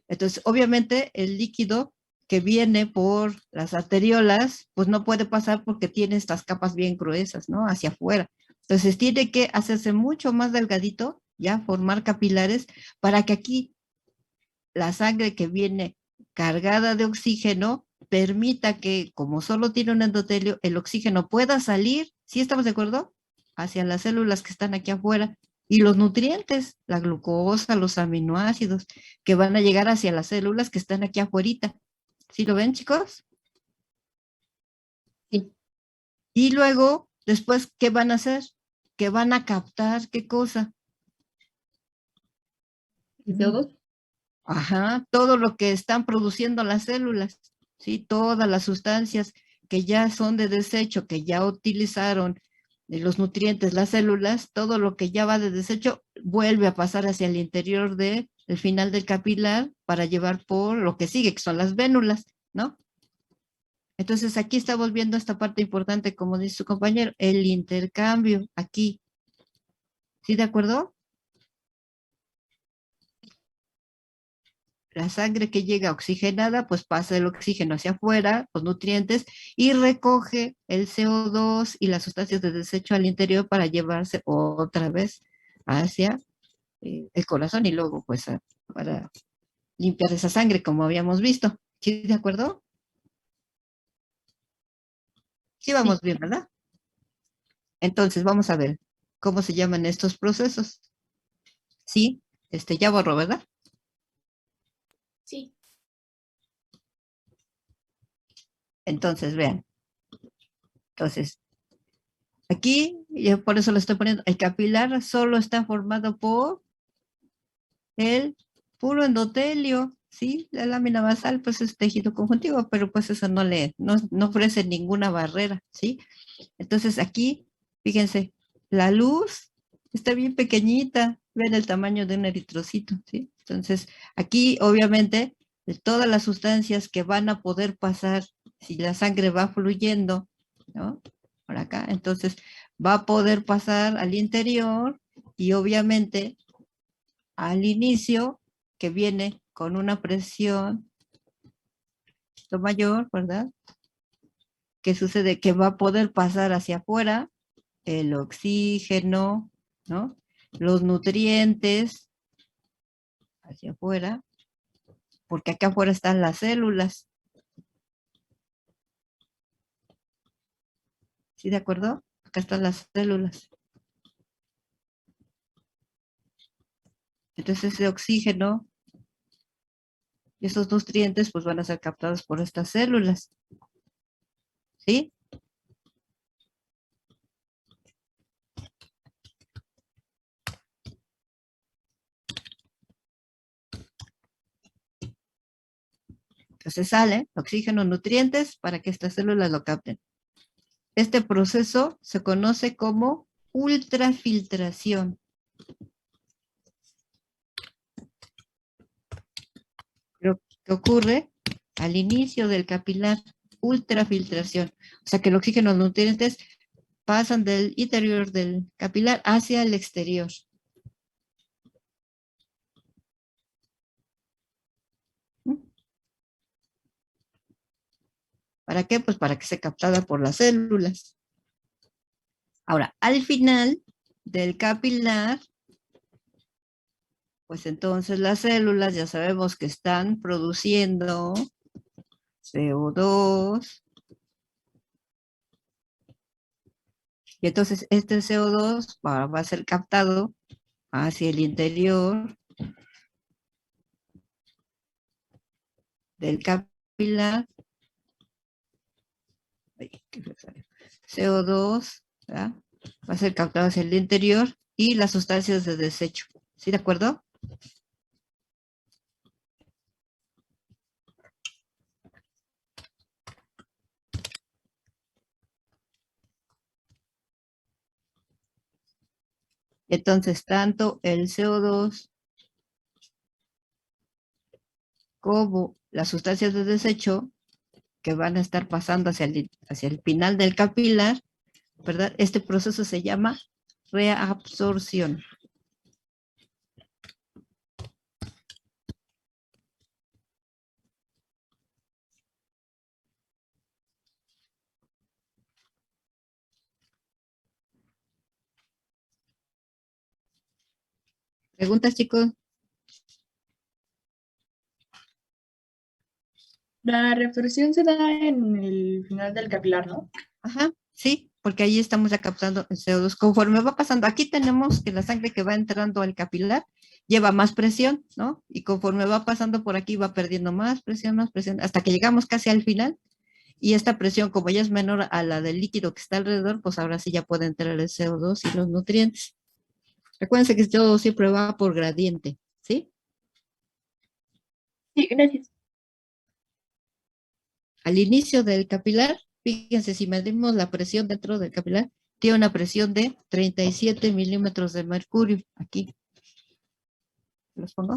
Entonces, obviamente, el líquido que viene por las arteriolas, pues no puede pasar porque tiene estas capas bien gruesas, ¿no? Hacia afuera. Entonces, tiene que hacerse mucho más delgadito, ya, formar capilares, para que aquí la sangre que viene cargada de oxígeno permita que, como solo tiene un endotelio, el oxígeno pueda salir, ¿sí estamos de acuerdo? Hacia las células que están aquí afuera. Y los nutrientes, la glucosa, los aminoácidos, que van a llegar hacia las células que están aquí afuera. ¿Sí lo ven, chicos? Sí. Y luego, después, ¿qué van a hacer? Que van a captar, ¿qué cosa? ¿El CO2? Ajá, todo lo que están produciendo las células, ¿sí? Todas las sustancias que ya son de desecho, que ya utilizaron los nutrientes, las células, todo lo que ya va de desecho vuelve a pasar hacia el interior del final del capilar para llevar por lo que sigue, que son las vénulas, ¿no? Entonces aquí estamos viendo esta parte importante, como dice su compañero, el intercambio aquí. ¿Sí de acuerdo? La sangre que llega oxigenada, pues pasa el oxígeno hacia afuera, los nutrientes, y recoge el CO2 y las sustancias de desecho al interior para llevarse otra vez hacia el corazón y luego pues para limpiar esa sangre como habíamos visto. ¿Sí de acuerdo? Sí vamos bien, ¿verdad? Entonces vamos a ver cómo se llaman estos procesos. Sí, ya borró, ¿verdad? Sí. Entonces, vean. Entonces, aquí, yo por eso lo estoy poniendo, el capilar solo está formado por el puro endotelio, ¿sí? La lámina basal, pues es tejido conjuntivo, pero pues eso no ofrece ninguna barrera, ¿sí? Entonces aquí, fíjense, la luz está bien pequeñita, ven el tamaño de un eritrocito, ¿sí? Entonces, aquí obviamente, de todas las sustancias que van a poder pasar, si la sangre va fluyendo, ¿no? Por acá, entonces va a poder pasar al interior y obviamente al inicio, que viene con una presión mayor, ¿verdad? ¿Qué sucede? Que va a poder pasar hacia afuera el oxígeno, ¿no? Los nutrientes hacia afuera, porque acá afuera están las células. ¿Sí de acuerdo? Acá están las células. Entonces ese oxígeno y esos nutrientes pues van a ser captados por estas células. ¿Sí? Entonces sale oxígeno, nutrientes para que estas células lo capten. Este proceso se conoce como ultrafiltración. Lo que ocurre al inicio del capilar, ultrafiltración. O sea que el oxígeno y los nutrientes pasan del interior del capilar hacia el exterior. ¿Para qué? Pues para que sea captada por las células. Ahora, al final del capilar, pues entonces las células ya sabemos que están produciendo CO2. Y entonces este CO2 va a ser captado hacia el interior del capilar. CO2, ¿verdad? Va a ser captado hacia el interior y las sustancias de desecho. ¿Sí, de acuerdo? Entonces, tanto el CO2 como las sustancias de desecho que van a estar pasando hacia el final del capilar, ¿verdad? Este proceso se llama reabsorción. ¿Preguntas, chicos? La reabsorción se da en el final del capilar, ¿no? Ajá, sí, porque ahí estamos ya captando el CO2. Conforme va pasando, aquí tenemos que la sangre que va entrando al capilar lleva más presión, ¿no? Y conforme va pasando por aquí va perdiendo más presión, hasta que llegamos casi al final. Y esta presión, como ya es menor a la del líquido que está alrededor, pues ahora sí ya puede entrar el CO2 y los nutrientes. Recuérdense que todo siempre va por gradiente, ¿sí? Sí, gracias. Al inicio del capilar, fíjense, si medimos la presión dentro del capilar, tiene una presión de 37 milímetros de mercurio. Aquí. ¿Los pongo?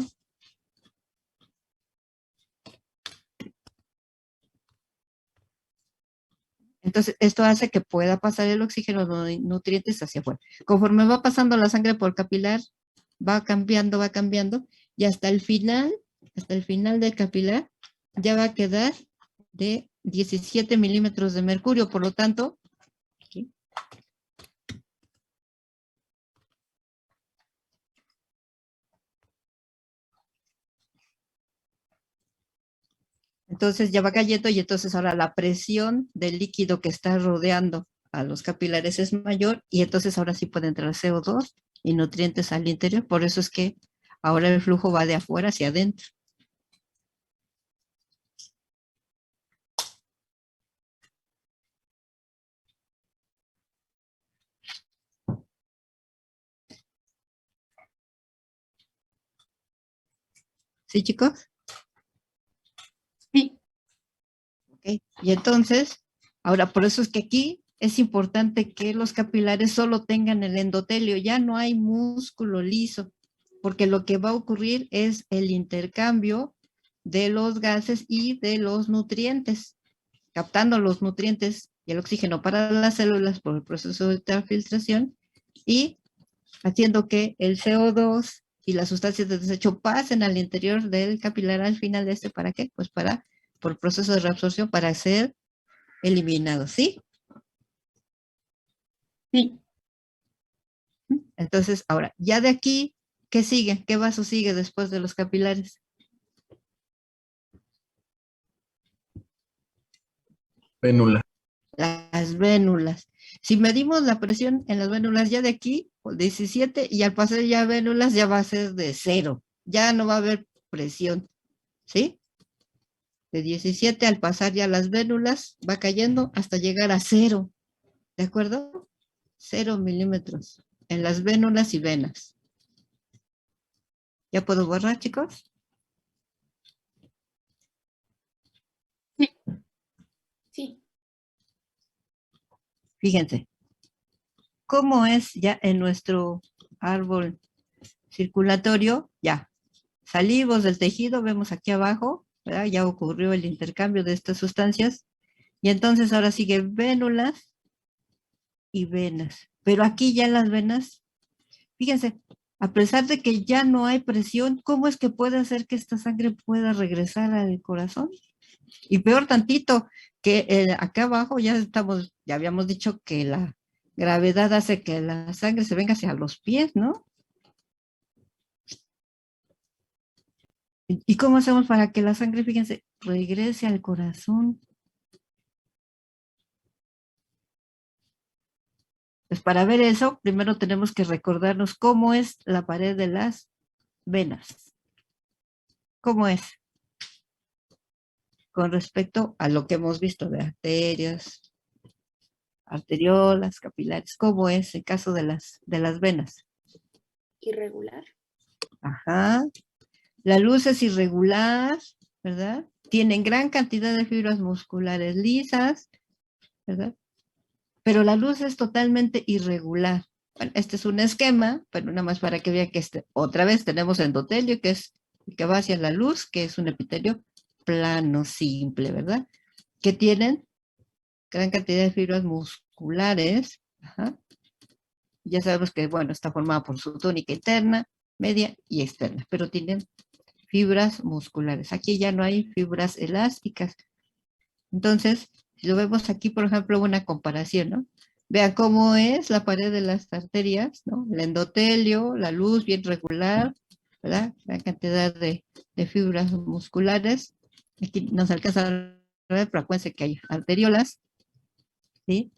Entonces, esto hace que pueda pasar el oxígeno, los nutrientes hacia afuera. Conforme va pasando la sangre por capilar, va cambiando, y hasta el final del capilar, ya va a quedar de 17 milímetros de mercurio. Por lo tanto, aquí, entonces ya va cayendo y entonces ahora la presión del líquido que está rodeando a los capilares es mayor y entonces ahora sí puede entrar CO2 y nutrientes al interior. Por eso es que ahora el flujo va de afuera hacia adentro. ¿Sí, chicos? Sí. Ok. Y entonces, ahora por eso es que aquí es importante que los capilares solo tengan el endotelio, ya no hay músculo liso, porque lo que va a ocurrir es el intercambio de los gases y de los nutrientes, captando los nutrientes y el oxígeno para las células por el proceso de ultrafiltración y haciendo que el CO2 y las sustancias de desecho pasen al interior del capilar al final de este. ¿Para qué? Pues para, por proceso de reabsorción, para ser eliminados, ¿sí? Sí. Entonces, ahora, ya de aquí, ¿qué sigue? ¿Qué vaso sigue después de los capilares? Vénula. Las vénulas. Si medimos la presión en las vénulas, ya de aquí, 17, y al pasar ya vénulas, ya va a ser de 0. Ya no va a haber presión, ¿sí? De 17 al pasar ya las vénulas, va cayendo hasta llegar a 0. ¿De acuerdo? 0 milímetros en las vénulas y venas. ¿Ya puedo borrar, chicos? Sí. Fíjense, ¿cómo es ya en nuestro árbol circulatorio? Ya, salimos del tejido, vemos aquí abajo, ¿verdad? Ya ocurrió el intercambio de estas sustancias, y entonces ahora sigue vénulas y venas. Pero aquí ya las venas, fíjense, a pesar de que ya no hay presión, ¿cómo es que puede hacer que esta sangre pueda regresar al corazón? Y peor tantito, que acá abajo ya habíamos dicho que la gravedad hace que la sangre se venga hacia los pies, ¿no? ¿Y cómo hacemos para que la sangre, fíjense, regrese al corazón? Pues para ver eso, primero tenemos que recordarnos cómo es la pared de las venas. ¿Cómo es? Con respecto a lo que hemos visto de arterias, arteriolas, capilares, ¿cómo es el caso de las venas? Irregular. Ajá. La luz es irregular, ¿verdad? Tienen gran cantidad de fibras musculares lisas, ¿verdad? Pero la luz es totalmente irregular. Bueno, este es un esquema, pero nada más para que vean que otra vez tenemos endotelio, que es que va hacia la luz, que es un epitelio plano simple, ¿verdad? Que tienen gran cantidad de fibras musculares. Ajá. Ya sabemos que, bueno, está formada por su túnica interna, media y externa, pero tienen fibras musculares. Aquí ya no hay fibras elásticas. Entonces, si lo vemos aquí, por ejemplo, una comparación, ¿no? Vean cómo es la pared de las arterias, ¿no? El endotelio, la luz bien regular, ¿verdad? La cantidad de fibras musculares. Aquí nos alcanza a ver, pero acuérdense que hay arteriolas, ¿sí?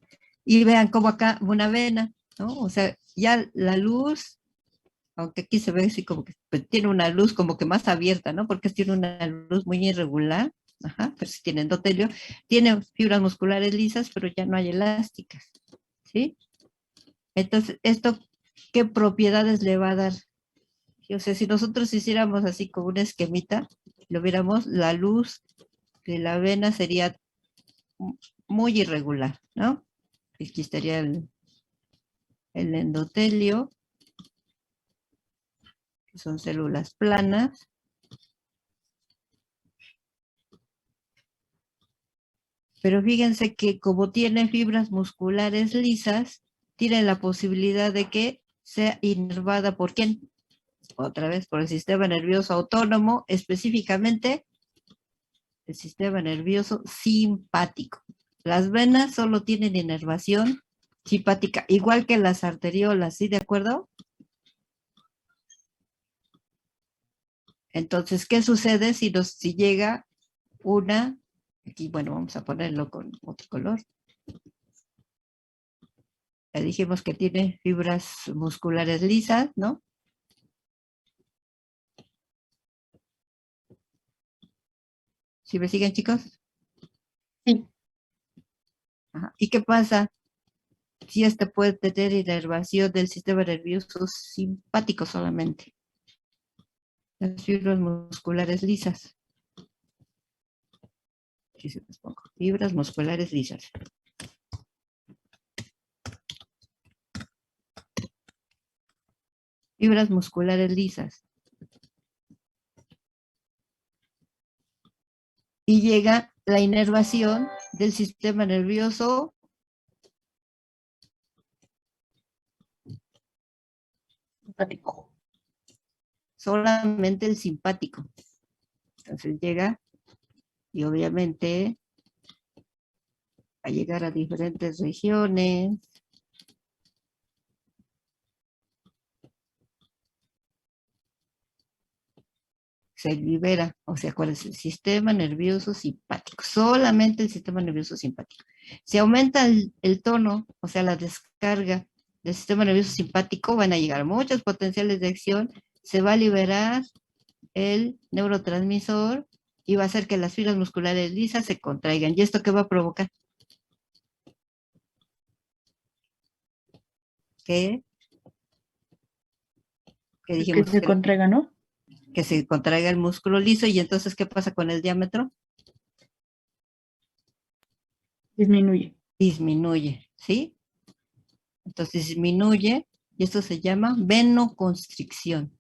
Y vean cómo acá una vena, ¿no? O sea, ya la luz, aunque aquí se ve así como que pues, tiene una luz como que más abierta, ¿no? Porque tiene una luz muy irregular, ajá, pero sí tiene endotelio, tiene fibras musculares lisas, pero ya no hay elásticas, ¿sí? Entonces, ¿esto qué propiedades le va a dar? O sea, si nosotros hiciéramos así como una esquemita, lo viéramos, la luz de la vena sería muy irregular, ¿no? Aquí estaría el endotelio, que son células planas. Pero fíjense que como tiene fibras musculares lisas, tiene la posibilidad de que sea inervada por quién? Otra vez, por el sistema nervioso autónomo, específicamente el sistema nervioso simpático. Las venas solo tienen inervación simpática, igual que las arteriolas, ¿sí? ¿De acuerdo? Entonces, ¿qué sucede si llega una, aquí, bueno, vamos a ponerlo con otro color. Ya dijimos que tiene fibras musculares lisas, ¿no? ¿Sí me siguen, chicos? Sí. Ajá. ¿Y qué pasa si este puede tener inervación del sistema nervioso simpático solamente? Las fibras musculares lisas. Aquí se los pongo. Fibras musculares lisas. Fibras musculares lisas. Y llega la inervación del sistema nervioso Simpático. solamente el simpático. Entonces llega y obviamente va a llegar a diferentes regiones. Se libera, o sea, ¿cuál es el sistema nervioso simpático? Solamente el sistema nervioso simpático. Si aumenta el tono, o sea, la descarga del sistema nervioso simpático, van a llegar muchos potenciales de acción, se va a liberar el neurotransmisor y va a hacer que las fibras musculares lisas se contraigan. ¿Y esto qué va a provocar? Que Que dijimos se contraiga, ¿no? que se contraiga el músculo liso y entonces, ¿qué pasa con el diámetro? Disminuye. Disminuye, ¿sí? Entonces disminuye y esto se llama venoconstricción,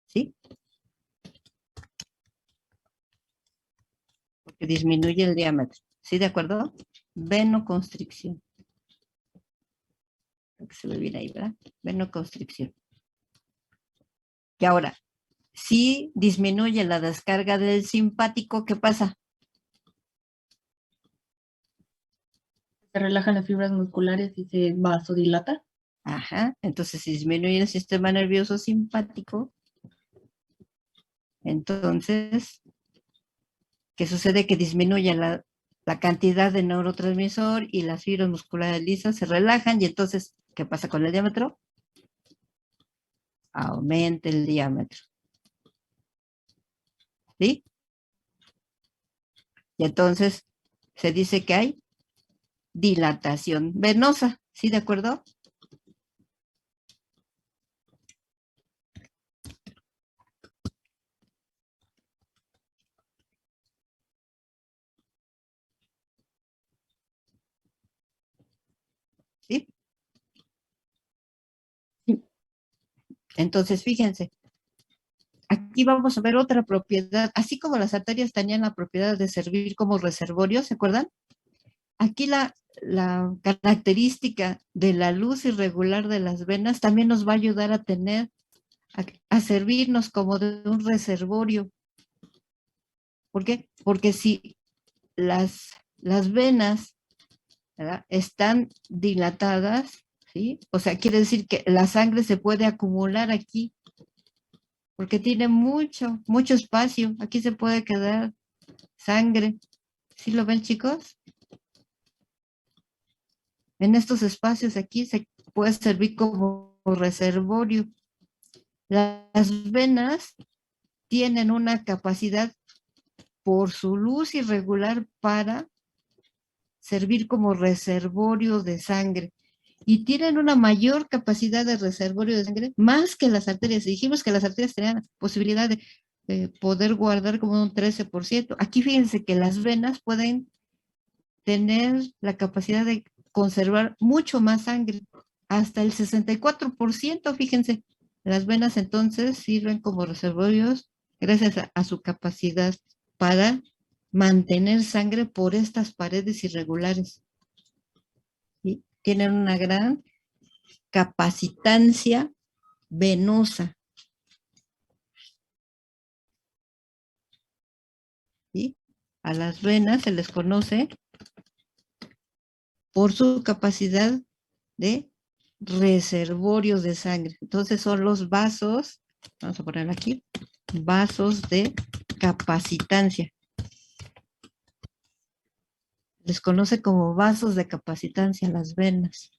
¿sí? Porque disminuye el diámetro, ¿sí? ¿De acuerdo? Venoconstricción. Creo que se ve bien ahí, ¿verdad? Venoconstricción. Y ahora, si disminuye la descarga del simpático, ¿qué pasa? Se relajan las fibras musculares y se vasodilata. Ajá, entonces si disminuye el sistema nervioso simpático, entonces, ¿qué sucede? Que disminuye la cantidad de neurotransmisor y las fibras musculares lisas se relajan y entonces, ¿qué pasa con el diámetro? Aumenta el diámetro. ¿Sí? Y entonces se dice que hay dilatación venosa. ¿Sí, de acuerdo? ¿Sí? Sí. Entonces, fíjense, aquí vamos a ver otra propiedad. Así como las arterias tenían la propiedad de servir como reservorio, ¿se acuerdan? Aquí la característica de la luz irregular de las venas también nos va a ayudar a tener, a servirnos como de un reservorio. ¿Por qué? Porque si las venas, ¿verdad?, están dilatadas, ¿sí? O sea, quiere decir que la sangre se puede acumular aquí, porque tiene mucho espacio. Aquí se puede quedar sangre. ¿Sí lo ven, chicos? En estos espacios aquí se puede servir como reservorio. Las venas tienen una capacidad por su luz irregular para servir como reservorio de sangre. Y tienen una mayor capacidad de reservorio de sangre más que las arterias. Dijimos que las arterias tenían posibilidad de poder guardar como un 13%. Aquí fíjense que las venas pueden tener la capacidad de conservar mucho más sangre, hasta el 64%, fíjense. Las venas entonces sirven como reservorios gracias a su capacidad para mantener sangre por estas paredes irregulares. ¿Sí? Tienen una gran capacitancia venosa. ¿Sí? A las venas se les conoce por su capacidad de reservorios de sangre. Entonces son los vasos, vamos a ponerlo aquí, vasos de capacitancia. Les conoce como vasos de capacitancia las venas.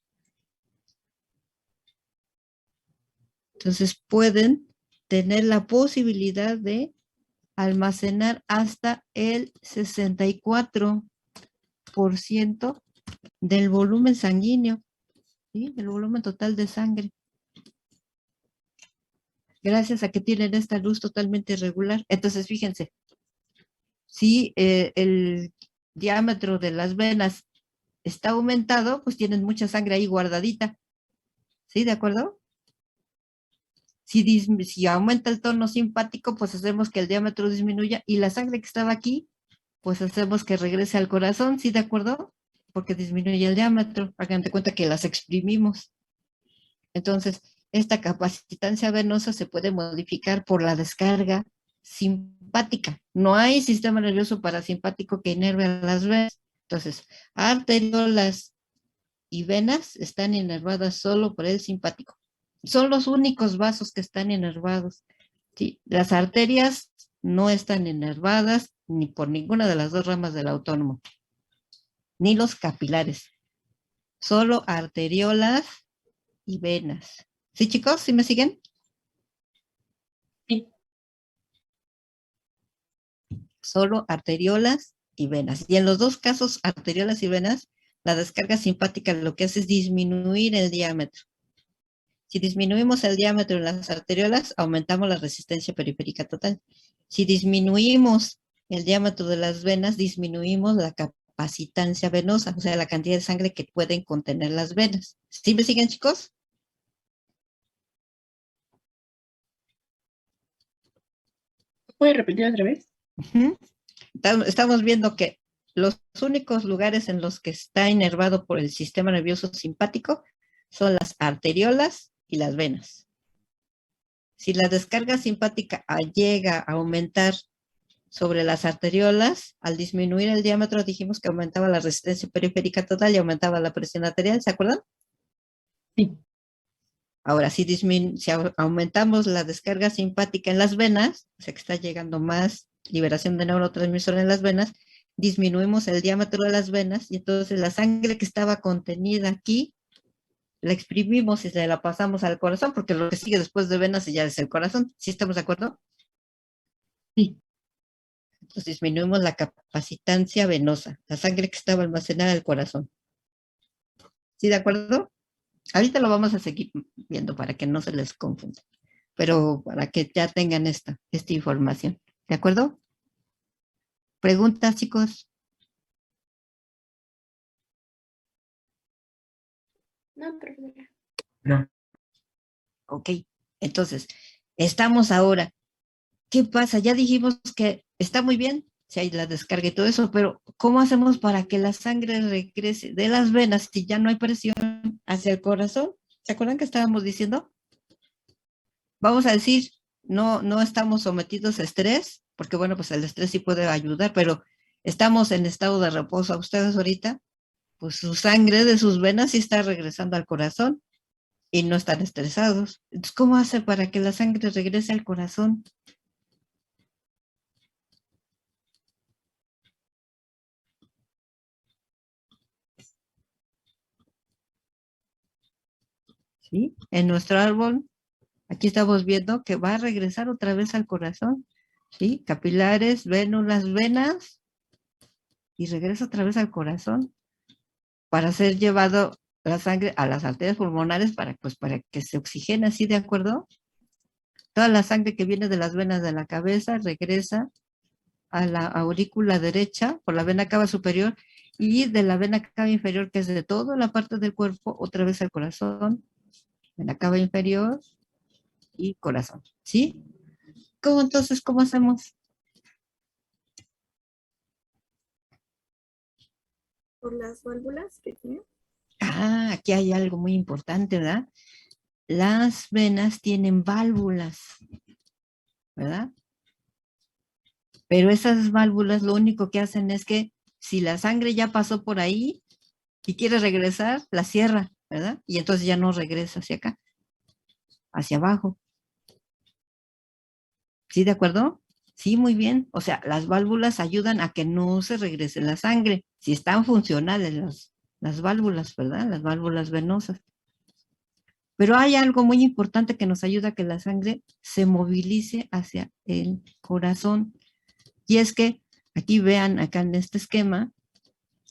Entonces pueden tener la posibilidad de almacenar hasta el 64% del volumen sanguíneo, ¿sí?, del volumen total de sangre. Gracias a que tienen esta luz totalmente irregular. Entonces, fíjense, si el diámetro de las venas está aumentado, pues tienen mucha sangre ahí guardadita. ¿Sí? ¿De acuerdo? Si aumenta el tono simpático, pues hacemos que el diámetro disminuya y la sangre que estaba aquí, pues hacemos que regrese al corazón. ¿Sí? ¿De acuerdo? Porque disminuye el diámetro. Hagan de cuenta que las exprimimos. Entonces, esta capacitancia venosa se puede modificar por la descarga simpática. No hay sistema nervioso parasimpático que inerve a las venas. Entonces, arteriolas y venas están inervadas solo por el simpático. Son los únicos vasos que están inervados. ¿Sí? Las arterias no están inervadas ni por ninguna de las dos ramas del autónomo, ni los capilares. Solo arteriolas y venas. ¿Sí, chicos? ¿Sí me siguen? Sí. Solo arteriolas y venas. Y en los dos casos, arteriolas y venas, la descarga simpática lo que hace es disminuir el diámetro. Si disminuimos el diámetro en las arteriolas, aumentamos la resistencia periférica total. Si disminuimos el diámetro de las venas, disminuimos la capacitancia venosa, o sea, la cantidad de sangre que pueden contener las venas. ¿Sí me siguen, chicos? ¿Puedes repetir otra vez? Estamos viendo que los únicos lugares en los que está inervado por el sistema nervioso simpático son las arteriolas y las venas. Si la descarga simpática llega a aumentar sobre las arteriolas, al disminuir el diámetro dijimos que aumentaba la resistencia periférica total y aumentaba la presión arterial, ¿se acuerdan? Sí. Ahora, si aumentamos la descarga simpática en las venas, o sea que está llegando más liberación de neurotransmisor en las venas, disminuimos el diámetro de las venas y entonces la sangre que estaba contenida aquí, la exprimimos y se la pasamos al corazón, porque lo que sigue después de venas ya es el corazón. ¿Sí estamos de acuerdo? Sí. Entonces disminuimos la capacitancia venosa, la sangre que estaba almacenada en el corazón. ¿Sí de acuerdo? Ahorita lo vamos a seguir viendo para que no se les confunda, pero para que ya tengan esta información. ¿De acuerdo? ¿Preguntas, chicos? No, profesora. No. Ok, entonces, estamos ahora ¿qué pasa? Ya dijimos que está muy bien si hay la descarga y todo eso, pero ¿cómo hacemos para que la sangre regrese de las venas si ya no hay presión hacia el corazón? ¿Se acuerdan que estábamos diciendo? Vamos a decir, no estamos sometidos a estrés, porque bueno, pues el estrés sí puede ayudar, pero estamos en estado de reposo. A ustedes ahorita, pues su sangre de sus venas sí está regresando al corazón y no están estresados. Entonces, ¿cómo hace para que la sangre regrese al corazón? ¿Sí? En nuestro árbol, aquí estamos viendo que va a regresar otra vez al corazón, ¿sí? Capilares, vénulas, venas, y regresa otra vez al corazón para ser llevado la sangre a las arterias pulmonares para que se oxigene así, ¿de acuerdo? Toda la sangre que viene de las venas de la cabeza regresa a la aurícula derecha por la vena cava superior y de la vena cava inferior, que es de toda la parte del cuerpo, otra vez al corazón, vena cava inferior y corazón, ¿sí? ¿Cómo entonces, cómo hacemos? Por las válvulas que tiene. Ah, aquí hay algo muy importante, ¿verdad? Las venas tienen válvulas, ¿verdad? Pero esas válvulas lo único que hacen es que si la sangre ya pasó por ahí y quiere regresar, la cierra, ¿verdad? Y entonces ya no regresa hacia acá, hacia abajo. ¿Sí, de acuerdo? Sí, muy bien. O sea, las válvulas ayudan a que no se regrese la sangre, si están funcionales las válvulas, ¿verdad? Las válvulas venosas. Pero hay algo muy importante que nos ayuda a que la sangre se movilice hacia el corazón. Y es que, aquí vean, acá en este esquema,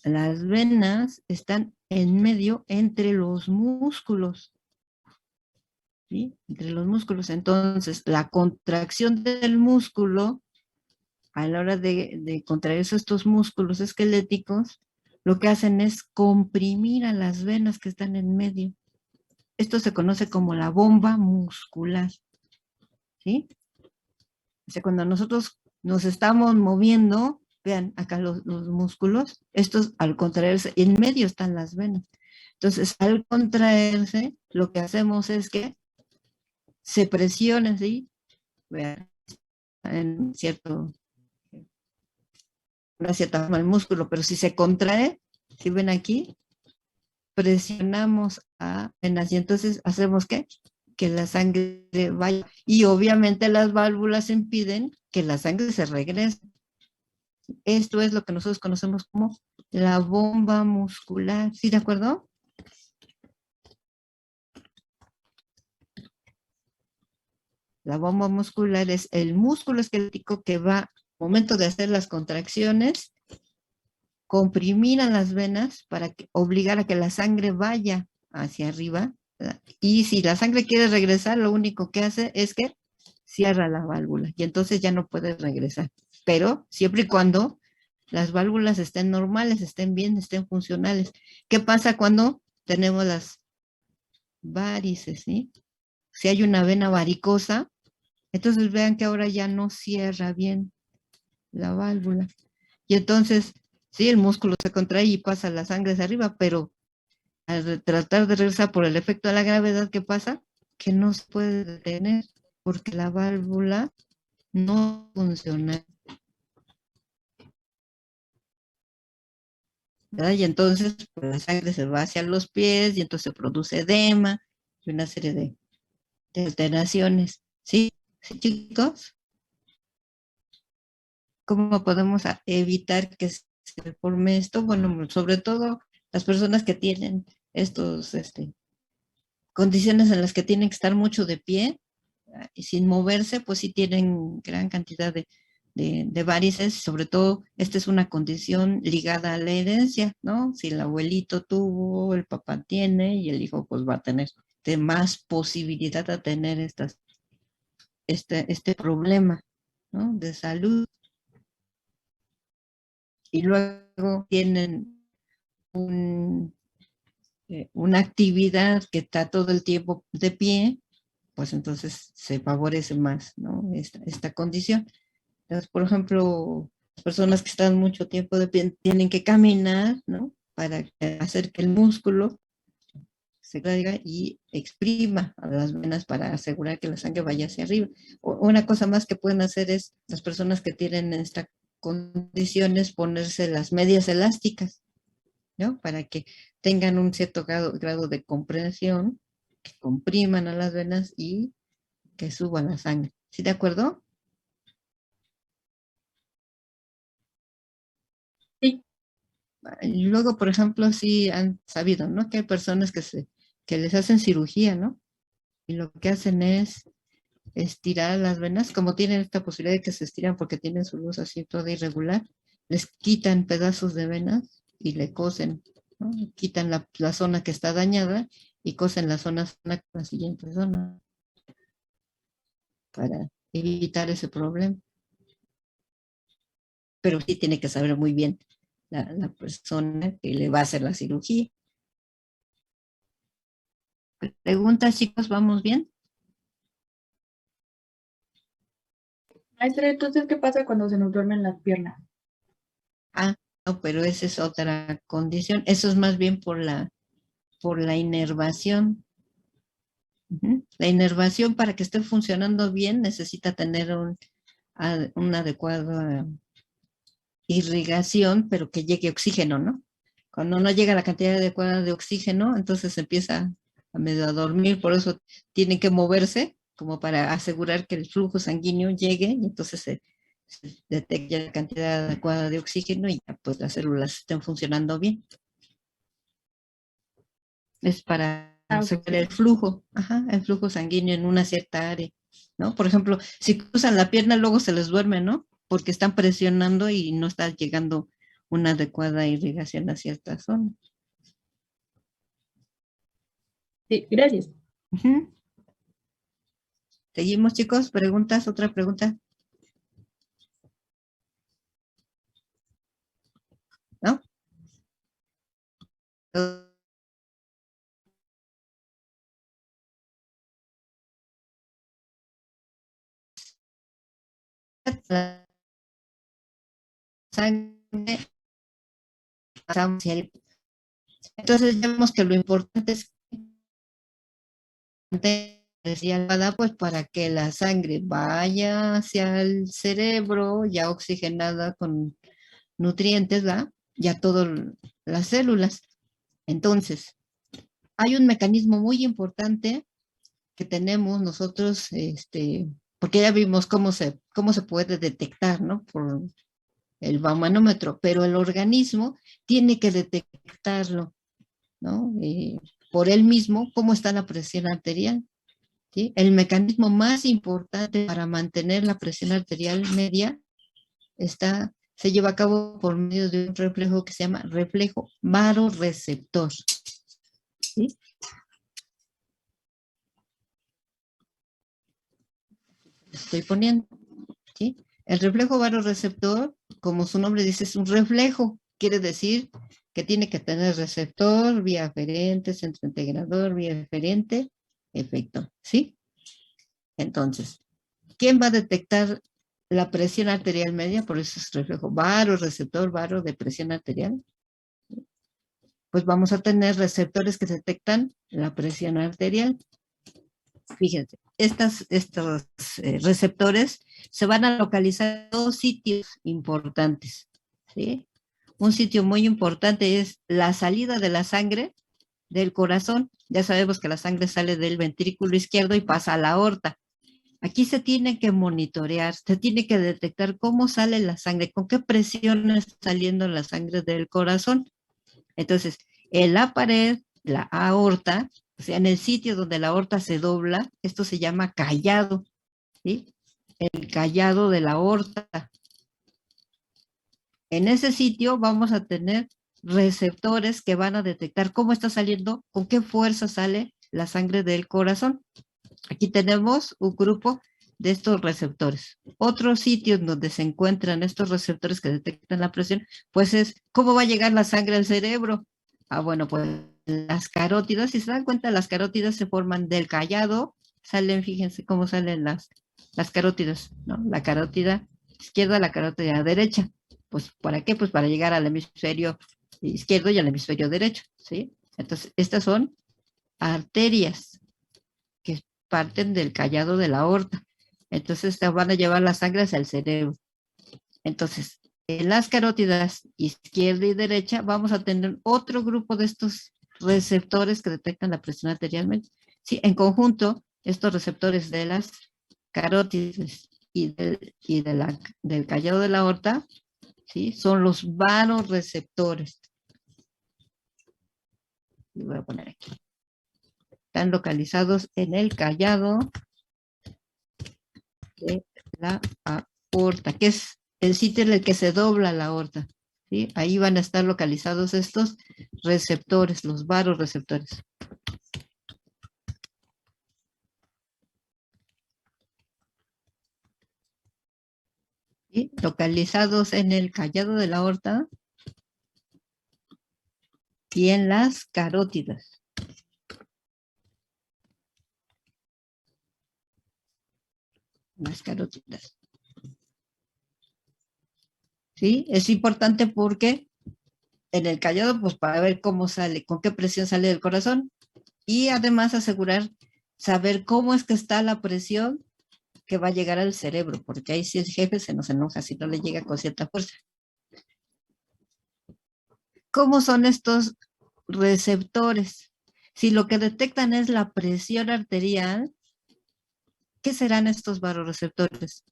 las venas están en medio entre los músculos. ¿Sí? Entre los músculos. Entonces, la contracción del músculo, a la hora de contraerse estos músculos esqueléticos, lo que hacen es comprimir a las venas que están en medio. Esto se conoce como la bomba muscular. ¿Sí? O sea, cuando nosotros nos estamos moviendo, vean acá los músculos, estos al contraerse, en medio están las venas. Entonces, al contraerse, lo que hacemos es que se presiona, ¿sí? Vean, en una cierta forma el músculo, pero si se contrae, si ven aquí, presionamos a venas y entonces hacemos ¿qué? Que la sangre vaya. Y obviamente las válvulas impiden que la sangre se regrese. Esto es lo que nosotros conocemos como la bomba muscular. ¿Sí, de acuerdo? La bomba muscular es el músculo esquelético que va, al momento de hacer las contracciones, comprimir a las venas para obligar a que la sangre vaya hacia arriba, ¿verdad? Y si la sangre quiere regresar, lo único que hace es que cierra la válvula y entonces ya no puede regresar. Pero siempre y cuando las válvulas estén normales, estén bien, estén funcionales. ¿Qué pasa cuando tenemos las varices, ¿sí? Si hay una vena varicosa, entonces vean que ahora ya no cierra bien la válvula. Y entonces, sí, el músculo se contrae y pasa la sangre hacia arriba, pero al tratar de regresar por el efecto de la gravedad, ¿qué pasa? Que no se puede detener porque la válvula no funciona. ¿Verdad? Y entonces pues, la sangre se va hacia los pies y entonces se produce edema y una serie de alteraciones. ¿Sí? ¿Sí, chicos? ¿Cómo podemos evitar que se forme esto? Bueno, sobre todo las personas que tienen estos condiciones en las que tienen que estar mucho de pie y sin moverse, pues sí tienen gran cantidad de varices, sobre todo esta es una condición ligada a la herencia, ¿no? Si el abuelito tuvo, el papá tiene y el hijo pues va a tener de más posibilidad de tener este problema, ¿no? De salud. Y luego tienen una actividad que está todo el tiempo de pie, pues entonces se favorece más, ¿no? Esta condición. Entonces, por ejemplo, las personas que están mucho tiempo de pie tienen que caminar, ¿no? Para hacer que el músculo se traiga y exprima a las venas para asegurar que la sangre vaya hacia arriba. Una cosa más que pueden hacer es las personas que tienen estas condiciones ponerse las medias elásticas, ¿no? Para que tengan un cierto grado de comprensión, que compriman a las venas y que suba la sangre. ¿Sí de acuerdo? Sí. Y luego, por ejemplo, sí han sabido, ¿no? Que hay personas que les hacen cirugía, ¿no? Y lo que hacen es estirar las venas, como tienen esta posibilidad de que se estiran porque tienen su luz así toda irregular, les quitan pedazos de venas y le cosen, ¿no? Quitan la zona que está dañada y cosen la zona sana con la siguiente zona para evitar ese problema. Pero sí tiene que saber muy bien la persona que le va a hacer la cirugía. Preguntas, chicos, ¿vamos bien? Maestra, entonces, ¿qué pasa cuando se nos duermen las piernas? Ah, no, pero esa es otra condición. Eso es más bien por la inervación. La inervación, para que esté funcionando bien, necesita tener una adecuada irrigación, pero que llegue oxígeno, ¿no? Cuando no llega la cantidad adecuada de oxígeno, entonces empieza a medio a dormir, por eso tienen que moverse, como para asegurar que el flujo sanguíneo llegue, y entonces se detecta la cantidad adecuada de oxígeno y ya pues las células estén funcionando bien. Es para asegurar el flujo, el flujo sanguíneo en una cierta área, ¿no? Por ejemplo, si cruzan la pierna, luego se les duerme, ¿no? Porque están presionando y no está llegando una adecuada irrigación a cierta zona. Sí, gracias. Seguimos, chicos. ¿Preguntas? ¿Otra pregunta? ¿No? La sangre hacia el... Entonces ya vemos que lo importante es pues para que la sangre vaya hacia el cerebro ya oxigenada con nutrientes, ¿verdad? Ya todas las células. Entonces, hay un mecanismo muy importante que tenemos nosotros, porque ya vimos cómo se puede detectar, ¿no? Por el baumanómetro, pero el organismo tiene que detectarlo, ¿no? Por él mismo, cómo está la presión arterial, ¿sí? El mecanismo más importante para mantener la presión arterial media se lleva a cabo por medio de un reflejo que se llama reflejo vasoreceptor, ¿sí? Estoy poniendo, ¿sí? El reflejo vasoreceptor, como su nombre dice, es un reflejo. Quiere decir que tiene que tener receptor, vía aferente, centro integrador, vía eferente, efector, ¿sí? Entonces, ¿quién va a detectar la presión arterial media? Por eso es reflejo vasoreceptor, varo de presión arterial. Pues vamos a tener receptores que detectan la presión arterial. Fíjense, estos receptores se van a localizar en dos sitios importantes, ¿sí? Un sitio muy importante es la salida de la sangre del corazón. Ya sabemos que la sangre sale del ventrículo izquierdo y pasa a la aorta. Aquí se tiene que monitorear, se tiene que detectar cómo sale la sangre, con qué presión está saliendo la sangre del corazón. Entonces, en la pared, la aorta, o sea, en el sitio donde la aorta se dobla, esto se llama callado, ¿sí? El callado de la aorta. En ese sitio vamos a tener receptores que van a detectar cómo está saliendo, con qué fuerza sale la sangre del corazón. Aquí tenemos un grupo de estos receptores. Otro sitio en donde se encuentran estos receptores que detectan la presión, pues es cómo va a llegar la sangre al cerebro. Bueno, pues las carótidas, si se dan cuenta, las carótidas se forman del callado, salen, fíjense cómo salen las carótidas, ¿no? La carótida izquierda, la carótida derecha. Pues, ¿para qué? Pues para llegar al hemisferio izquierdo y al hemisferio derecho, ¿sí? Entonces, estas son arterias que parten del callado de la aorta. Entonces, estas van a llevar la sangre hacia el cerebro. Entonces, en las carótidas izquierda y derecha vamos a tener otro grupo de estos receptores que detectan la presión arterial. Sí, en conjunto, estos receptores de las carótidas y del callado de la aorta, ¿sí? Son los varoreceptores. Lo voy a poner aquí. Están localizados en el callado de la aorta, que es el sitio en el que se dobla la aorta, ¿sí? Ahí van a estar localizados estos receptores, los varoreceptores. ¿Sí? Localizados en el callado de la aorta y en las carótidas. Las carótidas. ¿Sí? Es importante porque en el callado, pues para ver cómo sale, con qué presión sale del corazón y además saber cómo es que está la presión que va a llegar al cerebro, porque ahí sí el jefe se nos enoja si no le llega con cierta fuerza. ¿Cómo son estos receptores? Si lo que detectan es la presión arterial, ¿qué serán estos varoreceptores?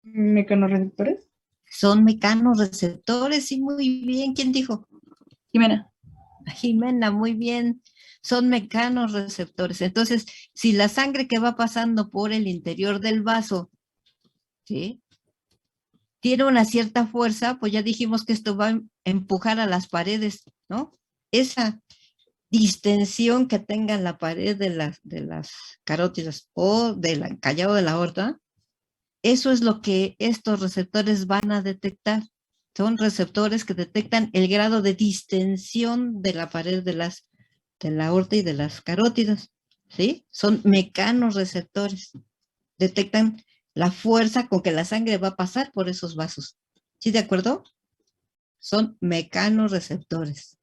Mecanorreceptores. Son mecanorreceptores, sí, muy bien. ¿Quién dijo? Jimena. Jimena, muy bien. Son mecanorreceptores. Entonces, si la sangre que va pasando por el interior del vaso, ¿sí?, tiene una cierta fuerza, pues ya dijimos que esto va a empujar a las paredes, ¿no? Esa distensión que tenga en la pared de las carótidas o del callado de la aorta, eso es lo que estos receptores van a detectar. Son receptores que detectan el grado de distensión de la pared de la aorta y de las carótidas, ¿sí? Son mecanorreceptores. Detectan la fuerza con que la sangre va a pasar por esos vasos. ¿Sí de acuerdo? Son mecanorreceptores.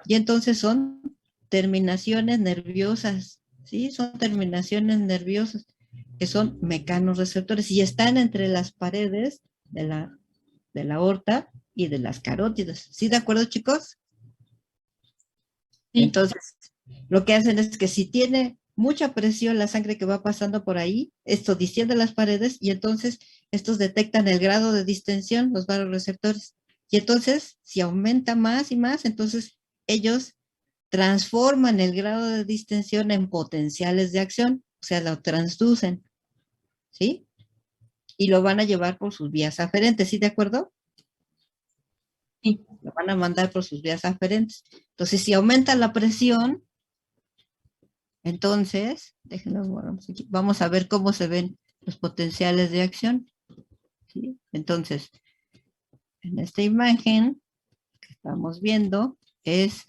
Y entonces son terminaciones nerviosas, ¿sí? Son terminaciones nerviosas que son mecanorreceptores y están entre las paredes de la aorta y de las carótidas. ¿Sí de acuerdo, chicos? Sí. Entonces, lo que hacen es que si tiene mucha presión la sangre que va pasando por ahí, esto distiende las paredes y entonces estos detectan el grado de distensión, los varoreceptores. Y entonces, si aumenta más y más, entonces ellos transforman el grado de distensión en potenciales de acción, o sea, lo transducen, ¿sí? Y lo van a llevar por sus vías aferentes, ¿sí de acuerdo? Sí. Lo van a mandar por sus vías aferentes. Entonces, si aumenta la presión, entonces, vamos a ver cómo se ven los potenciales de acción, ¿sí? Entonces, en esta imagen que estamos viendo es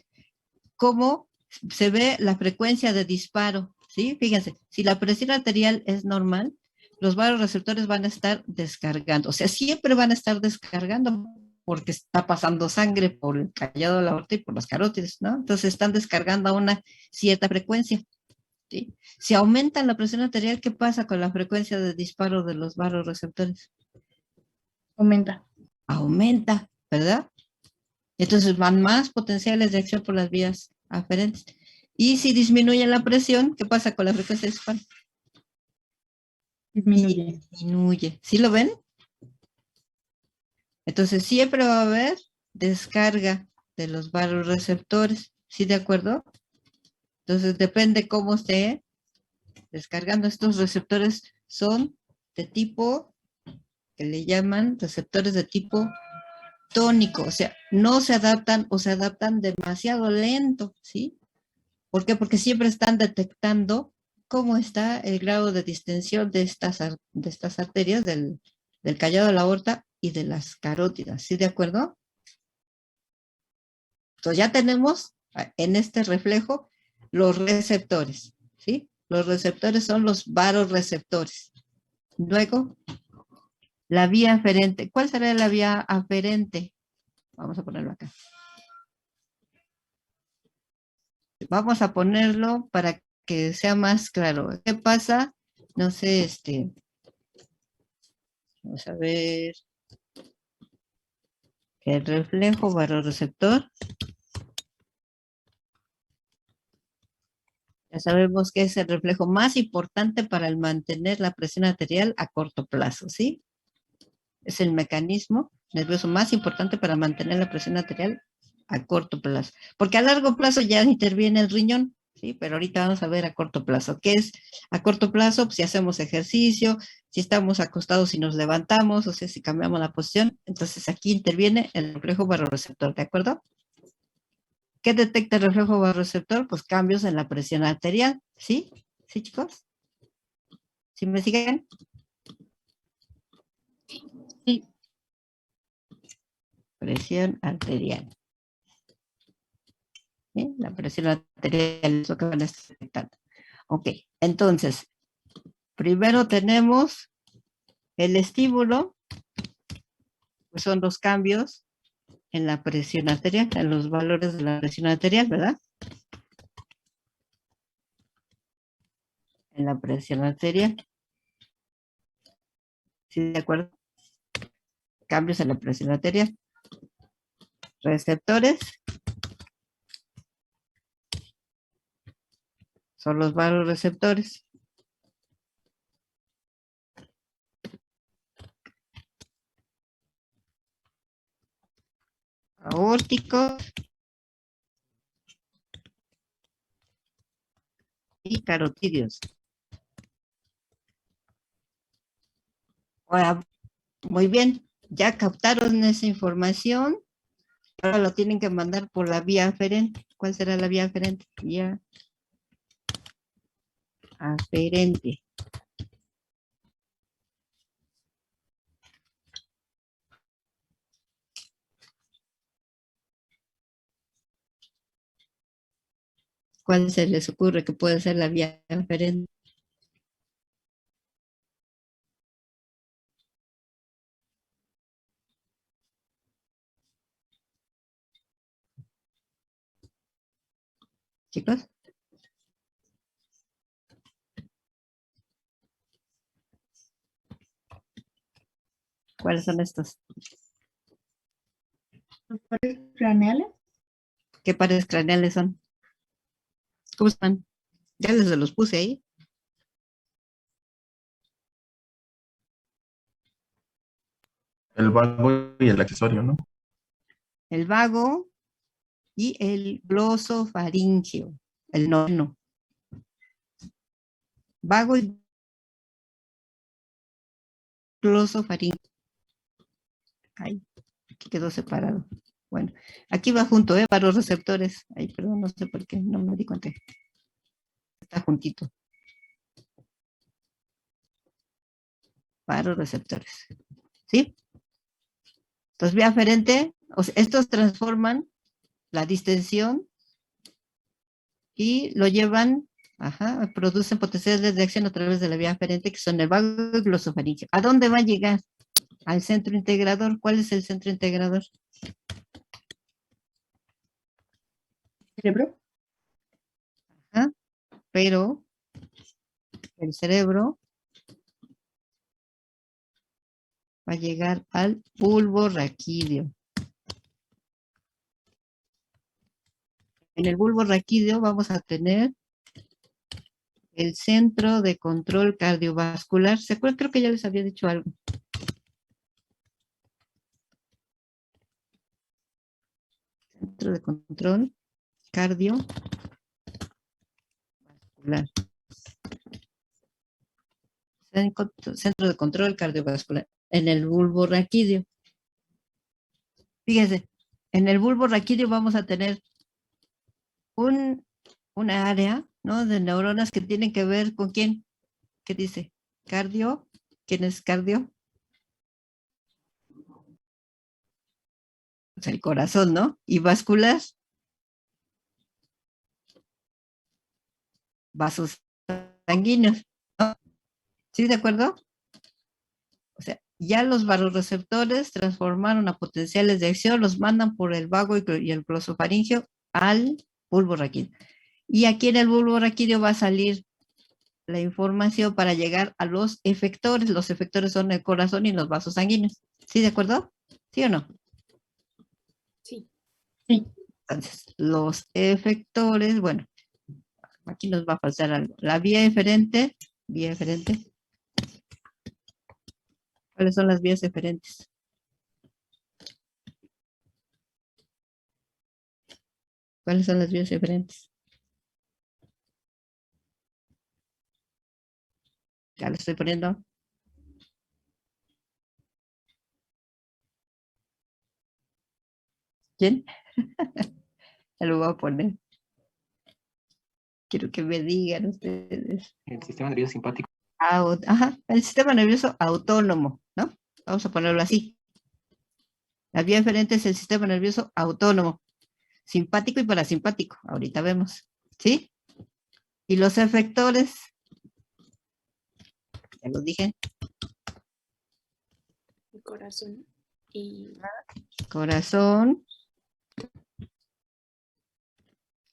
cómo se ve la frecuencia de disparo, ¿sí? Fíjense, si la presión arterial es normal, los varoreceptores van a estar descargando, o sea, siempre van a estar descargando porque está pasando sangre por el callado de la aorta y por las carótidas, ¿no? Entonces están descargando a una cierta frecuencia, ¿sí? Si aumenta la presión arterial, ¿qué pasa con la frecuencia de disparo de los varoreceptores? Aumenta. Aumenta, ¿verdad? Entonces van más potenciales de acción por las vías aferentes. Y si disminuye la presión, ¿qué pasa con la frecuencia de disparo? Disminuye. Disminuye. ¿Sí lo ven? Entonces siempre va a haber descarga de los varoreceptores. ¿Sí de acuerdo? Entonces depende cómo esté descargando. Estos receptores son de tipo, que le llaman receptores de tipo tónico. O sea, no se adaptan o se adaptan demasiado lento, ¿sí? ¿Por qué? Porque siempre están detectando cómo está el grado de distensión de estas arterias del callado de la aorta y de las carótidas, ¿sí de acuerdo? Entonces ya tenemos en este reflejo los receptores, ¿sí? Los receptores son los varoreceptores. Luego, la vía aferente. ¿Cuál será la vía aferente? Vamos a ponerlo acá. Vamos a ponerlo para que sea más claro. ¿Qué pasa? No sé, vamos a ver. El reflejo varoreceptor. Ya sabemos que es el reflejo más importante para el mantener la presión arterial a corto plazo, ¿sí? Es el mecanismo nervioso más importante para mantener la presión arterial a corto plazo. Porque a largo plazo ya interviene el riñón, ¿sí? Pero ahorita vamos a ver a corto plazo. ¿Qué es a corto plazo? Pues si hacemos ejercicio, si estamos acostados y nos levantamos, o sea, si cambiamos la posición, entonces aquí interviene el reflejo varoreceptor, ¿de acuerdo? ¿Qué detecta el reflejo varoreceptor? Pues cambios en la presión arterial, ¿sí? ¿Sí, chicos? ¿Sí me siguen? Sí. Presión arterial. ¿Sí? La presión arterial es lo que van a estar detectando. Ok, entonces, primero tenemos el estímulo, que son los cambios en la presión arterial, en los valores de la presión arterial, ¿verdad? En la presión arterial. ¿Sí, de acuerdo? Cambios en la presión arterial. Receptores son los varoreceptores. Aórticos y carotídeos. Ahora, muy bien, ya captaron esa información, ahora lo tienen que mandar por la vía aferente. ¿Cuál será la vía aferente? Vía aferente. ¿Cuál se les ocurre que puede ser la vía aferente? Chicos. ¿Cuáles son estos? Los pares craneales. ¿Qué pares craneales son? ¿Cómo están? Ya les los puse ahí. El vago y el accesorio, ¿no? El vago y el glosofaringeo, el noveno. Vago y glosofaringeo. Ahí, aquí quedó separado. Bueno, aquí va junto, para los receptores. Ay, perdón, no sé por qué, no me di cuenta. Está juntito. Para los receptores. ¿Sí? Entonces, vía aferente, o sea, estos transforman la distensión y lo llevan, producen potenciales de acción a través de la vía aferente, que son el vago y el glosofaringeo. ¿A dónde va a llegar? Al centro integrador. ¿Cuál es el centro integrador? Cerebro. Pero el cerebro va a llegar al bulbo raquídeo. En el bulbo raquídeo vamos a tener el centro de control cardiovascular. ¿Se acuerdan? Creo que ya les había dicho algo. Centro de control cardiovascular. Centro de control cardiovascular. En el bulbo raquídeo. Fíjense, en el bulbo raquídeo vamos a tener una área, ¿no?, de neuronas que tienen que ver con quién. ¿Qué dice? Cardio. ¿Quién es cardio? Pues el corazón, ¿no? Y vascular, vasos sanguíneos, ¿no? ¿Sí, de acuerdo? O sea, ya los vasoreceptores transformaron a potenciales de acción, los mandan por el vago y el glosofaringeo al bulbo raquídeo. Y aquí en el bulbo raquídeo va a salir la información para llegar a los efectores. Los efectores son el corazón y los vasos sanguíneos. ¿Sí, de acuerdo? ¿Sí o no? Sí. Entonces, los efectores, bueno, aquí nos va a faltar algo. La vía eferente. ¿Cuáles son las vías eferentes? ¿Cuáles son las vías eferentes? Ya lo estoy poniendo. ¿Quién? Ya lo voy a poner. Quiero que me digan ustedes. El sistema nervioso simpático. Ajá, el sistema nervioso autónomo, ¿no? Vamos a ponerlo así. La vía eferente es el sistema nervioso autónomo, simpático y parasimpático. Ahorita vemos, ¿sí? Y los efectores, ya los dije, El corazón y corazón.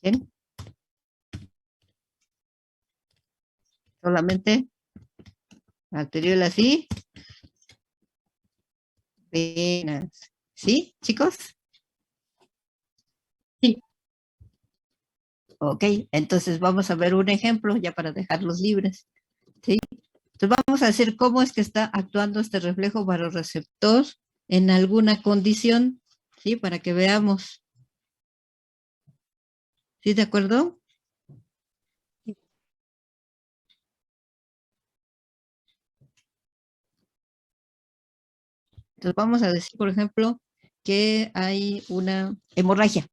¿Bien? Solamente arteriol así. Venas. ¿Sí, chicos? Sí. Ok, entonces vamos a ver un ejemplo ya para dejarlos libres. ¿Sí? Entonces vamos a decir cómo es que está actuando este reflejo vasoreceptor en alguna condición, ¿sí? Para que veamos. ¿Sí, de acuerdo? Entonces vamos a decir, por ejemplo, que hay una hemorragia,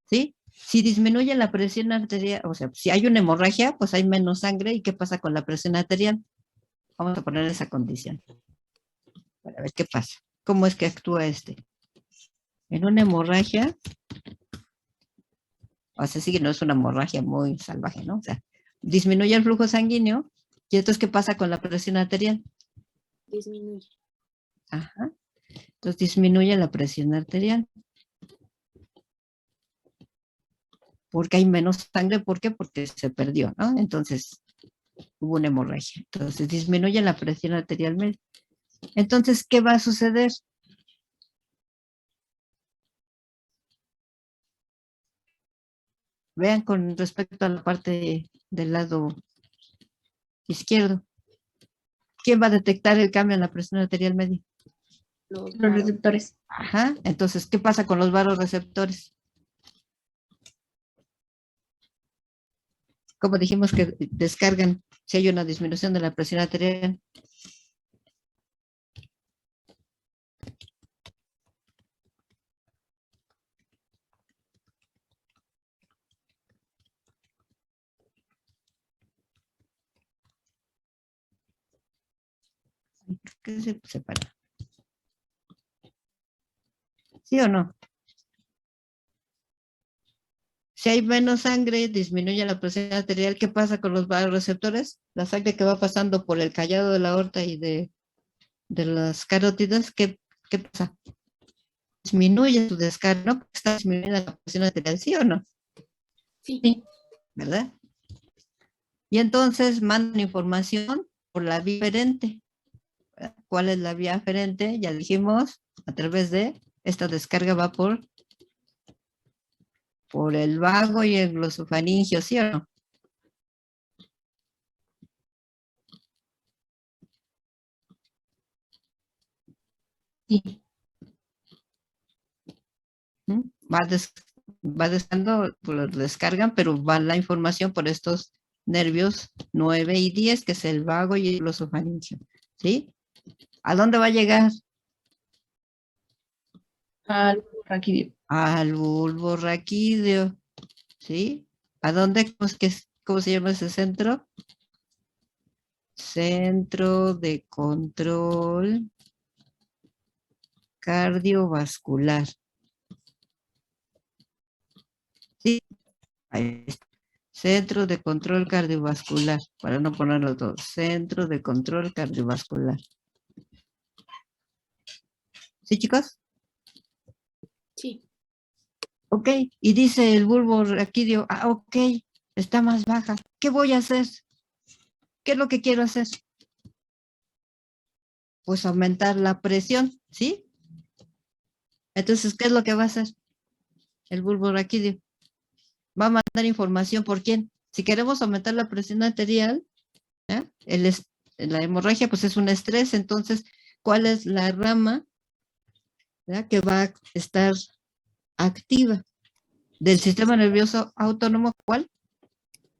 ¿sí? Si disminuye la presión arterial, o sea, si hay una hemorragia, pues hay menos sangre. ¿Y qué pasa con la presión arterial? Vamos a poner esa condición para ver qué pasa. ¿Cómo es que actúa este? En una hemorragia, o sea, sí que no es una hemorragia muy salvaje, ¿no? O sea, disminuye el flujo sanguíneo. ¿Y entonces qué pasa con la presión arterial? disminuye. Ajá. Entonces disminuye la presión arterial. Porque hay menos sangre. ¿Por qué? Porque se perdió, ¿no? Entonces hubo una hemorragia. Entonces disminuye la presión arterial media. Entonces, ¿qué va a suceder? Vean con respecto a la parte del lado izquierdo. ¿Quién va a detectar el cambio en la presión arterial media? Los Los receptores. Ajá. Entonces, ¿qué pasa con los vasoreceptores? Como dijimos que descargan si hay una disminución de la presión arterial. ¿Qué se separa? ¿Sí o no? Si hay menos sangre, disminuye la presión arterial. ¿Qué pasa con los vasoreceptores? La sangre que va pasando por el callado de la aorta y de las carótidas, ¿qué pasa? Disminuye su descarga, ¿no? Porque está disminuyendo la presión arterial, ¿sí o no? Sí. ¿Verdad? Y entonces mandan información por la vía aferente. ¿Cuál es la vía aferente? Ya dijimos, a través de esta descarga va por el vago y el glosofaringeo, ¿sí o no? Sí. ¿Mm? Va descargando, lo descargan, pero va la información por estos nervios 9 y 10, que es el vago y el glosofaringeo, ¿sí? ¿A dónde va a llegar? Al raquídeo. Al bulbo raquídeo, ¿sí? ¿A dónde? ¿Cómo se llama ese centro? Centro de control cardiovascular. Ahí está. Centro de control cardiovascular, para no ponerlo todo. Centro de control cardiovascular. ¿Sí, chicos? Sí. Ok, y dice el bulbo raquídeo, ok, está más baja. ¿Qué voy a hacer? ¿Qué es lo que quiero hacer? Pues aumentar la presión, ¿sí? Entonces, ¿qué es lo que va a hacer el bulbo raquídeo? Va a mandar información por quién. Si queremos aumentar la presión arterial, ¿ya? La hemorragia pues es un estrés, entonces, ¿cuál es la rama, ¿ya?, que va a estar activa del sistema nervioso autónomo? ¿Cuál?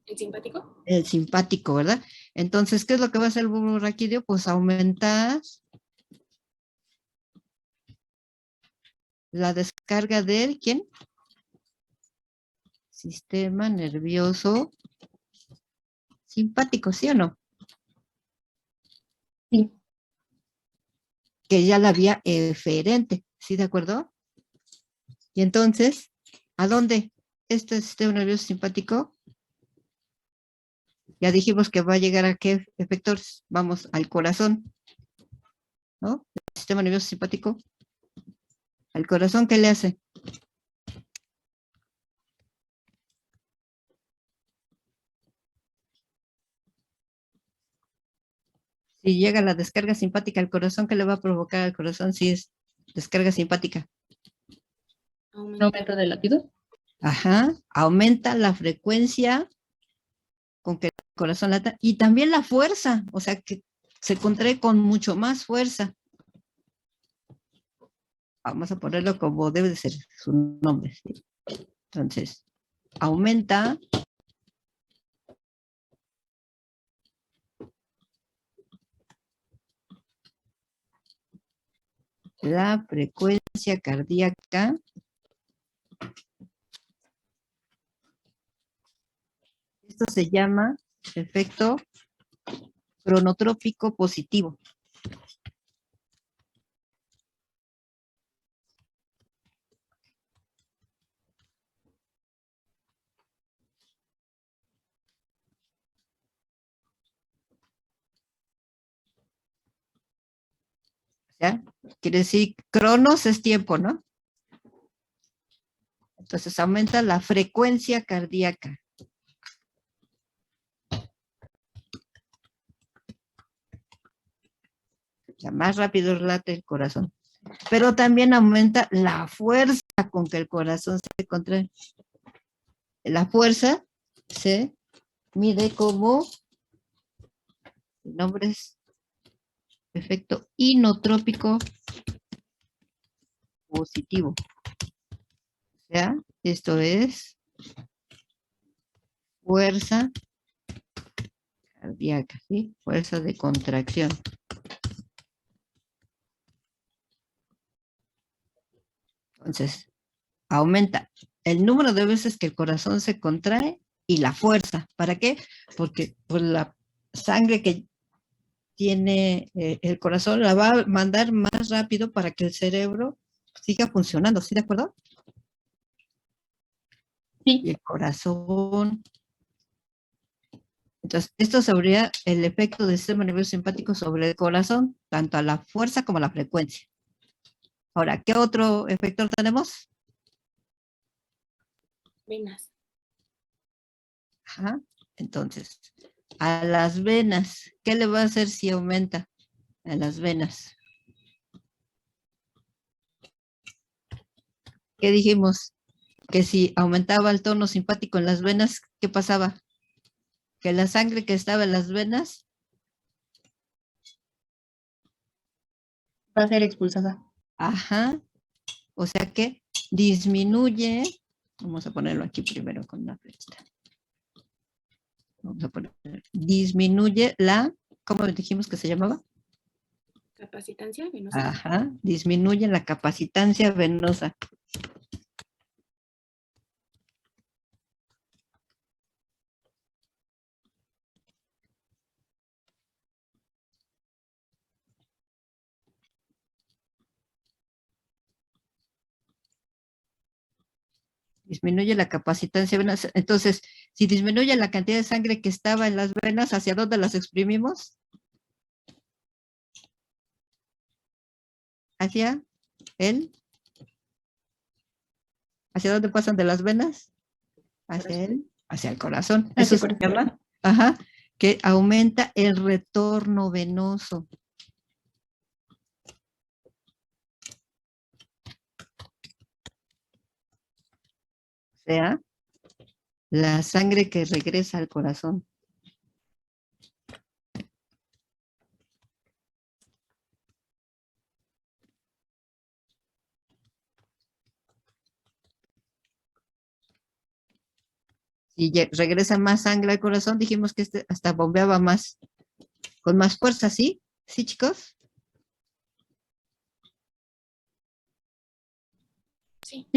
¿El simpático? El simpático, ¿verdad? Entonces, ¿qué es lo que va a hacer el bulbo raquídeo? Pues aumentar la descarga del, ¿quién? Sistema nervioso simpático, ¿sí o no? Sí. Que ya la vía eferente, ¿sí de acuerdo? Y entonces, ¿a dónde? Este sistema nervioso simpático, ya dijimos que va a llegar a qué efectores. Vamos al corazón, ¿no? El sistema nervioso simpático, al corazón, ¿qué le hace? Si llega la descarga simpática al corazón, ¿qué le va a provocar al corazón si es descarga simpática? ¿Un aumento de latido? Ajá, aumenta la frecuencia con que el corazón lata y también la fuerza, o sea que se contrae con mucho más fuerza. Vamos a ponerlo como debe de ser su nombre, ¿sí? Entonces, aumenta la frecuencia cardíaca Esto se llama efecto cronotrópico positivo. ¿Ya? Quiere decir, cronos es tiempo, ¿no? Entonces aumenta la frecuencia cardíaca. O sea, más rápido late el corazón. Pero también aumenta la fuerza con que el corazón se contrae. La fuerza se mide como, el nombre es efecto inotrópico positivo. O sea, esto es fuerza cardíaca, ¿sí? Fuerza de contracción. Entonces, aumenta el número de veces que el corazón se contrae y la fuerza. ¿Para qué? Porque pues, la sangre que tiene el corazón la va a mandar más rápido para que el cerebro siga funcionando, ¿sí de acuerdo? Sí. Y el corazón. Entonces, esto sería el efecto del sistema nervioso simpático sobre el corazón, tanto a la fuerza como a la frecuencia. Ahora, ¿qué otro efector tenemos? Venas. Ajá. Entonces, a las venas, ¿qué le va a hacer si aumenta a las venas? ¿Qué dijimos? Que si aumentaba el tono simpático en las venas, ¿qué pasaba? Que la sangre que estaba en las venas Va a ser expulsada. ajá, o sea que disminuye, vamos a ponerlo aquí primero con una flechita. Vamos a poner, disminuye la, ¿cómo dijimos que se llamaba? Capacitancia venosa. Ajá, disminuye la capacitancia venosa. Disminuye la capacitancia venosa. Entonces, si disminuye la cantidad de sangre que estaba en las venas, ¿hacia dónde las exprimimos? Hacia el. ¿Hacia dónde pasan de las venas? Hacia el corazón. Hacia Eso el se corazón. llama, que aumenta el retorno venoso. O sea, la sangre que regresa al corazón. Si regresa más sangre al corazón, dijimos que este hasta bombeaba más, con más fuerza, ¿sí? ¿Sí, chicos? Sí.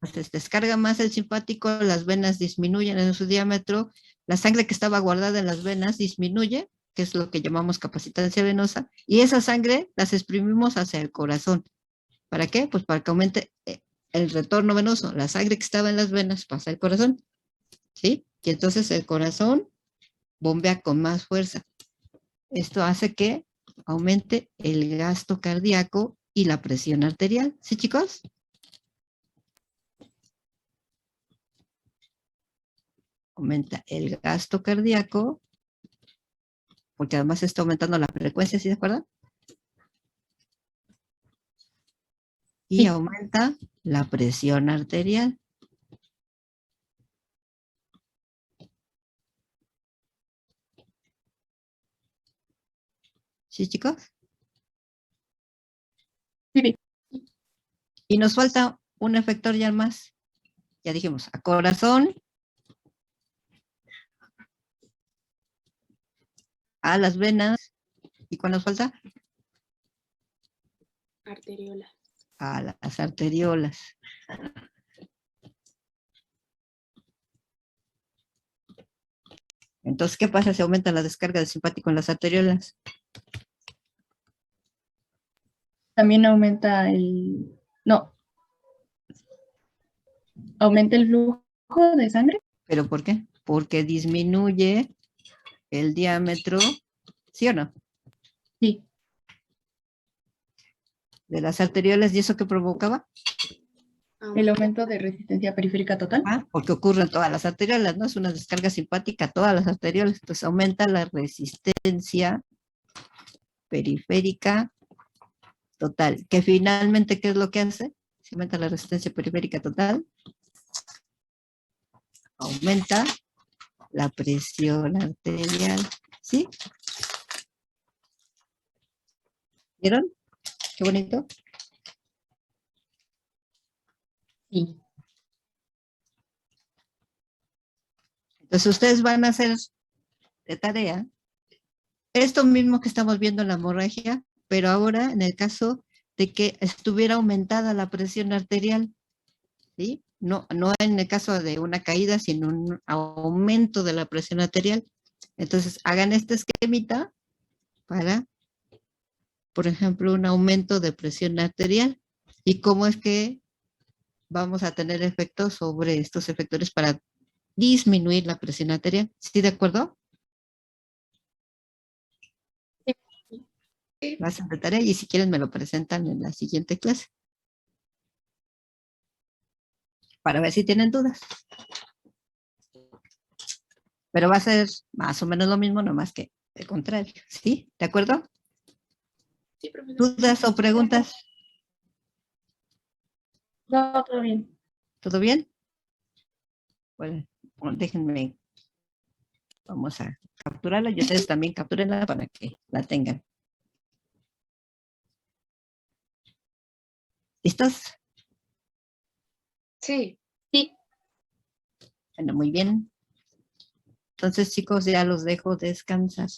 Entonces descarga más el simpático, las venas disminuyen en su diámetro, la sangre que estaba guardada en las venas disminuye, que es lo que llamamos capacitancia venosa, y esa sangre las exprimimos hacia el corazón. ¿Para qué? Pues para que aumente el retorno venoso. La sangre que estaba en las venas pasa al corazón, ¿sí? Y entonces el corazón bombea con más fuerza. Esto hace que aumente el gasto cardíaco y la presión arterial. ¿Sí, chicos? Aumenta el gasto cardíaco, porque además está aumentando la frecuencia, ¿sí de acuerdo? Y Sí. aumenta la presión arterial. ¿Sí, chicos? Sí. Y nos falta un efector ya más. Ya dijimos, a corazón, a las venas, ¿y cuál nos falta? Arteriola. A las arteriolas. Entonces, ¿qué pasa si aumenta la descarga de simpático en las arteriolas? También aumenta el... No. Aumenta el flujo de sangre. ¿Pero por qué? Porque disminuye el diámetro, ¿sí o no? Sí. De las arteriolas, ¿y eso qué provocaba? El aumento de resistencia periférica total. Porque ocurre en todas las arteriolas, ¿no? Es una descarga simpática a todas las arteriolas, entonces aumenta la resistencia periférica total, que finalmente, ¿qué es lo que hace? Si aumenta la resistencia periférica total, aumenta la presión arterial, ¿sí? ¿Vieron? Qué bonito. Sí. Entonces ustedes van a hacer de tarea esto mismo que estamos viendo en la hemorragia, pero ahora en el caso de que estuviera aumentada la presión arterial, ¿sí? No en el caso de una caída, sino un aumento de la presión arterial. Entonces hagan este esquemita para, por ejemplo, un aumento de presión arterial. ¿Y cómo es que vamos a tener efectos sobre estos efectores para disminuir la presión arterial? ¿Sí, de acuerdo? Vas a tarea y si quieren me lo presentan en la siguiente clase. Para ver si tienen dudas. Pero va a ser más o menos lo mismo, nomás que el contrario. ¿Sí? ¿De acuerdo? Sí, profesor. ¿Dudas o preguntas? No, todo bien. ¿Todo bien? Bueno, déjenme. Vamos a capturarla y ustedes también capturenla para que la tengan. ¿Listos? Sí. Sí. Bueno, muy bien. Entonces, chicos, ya los dejo descansar.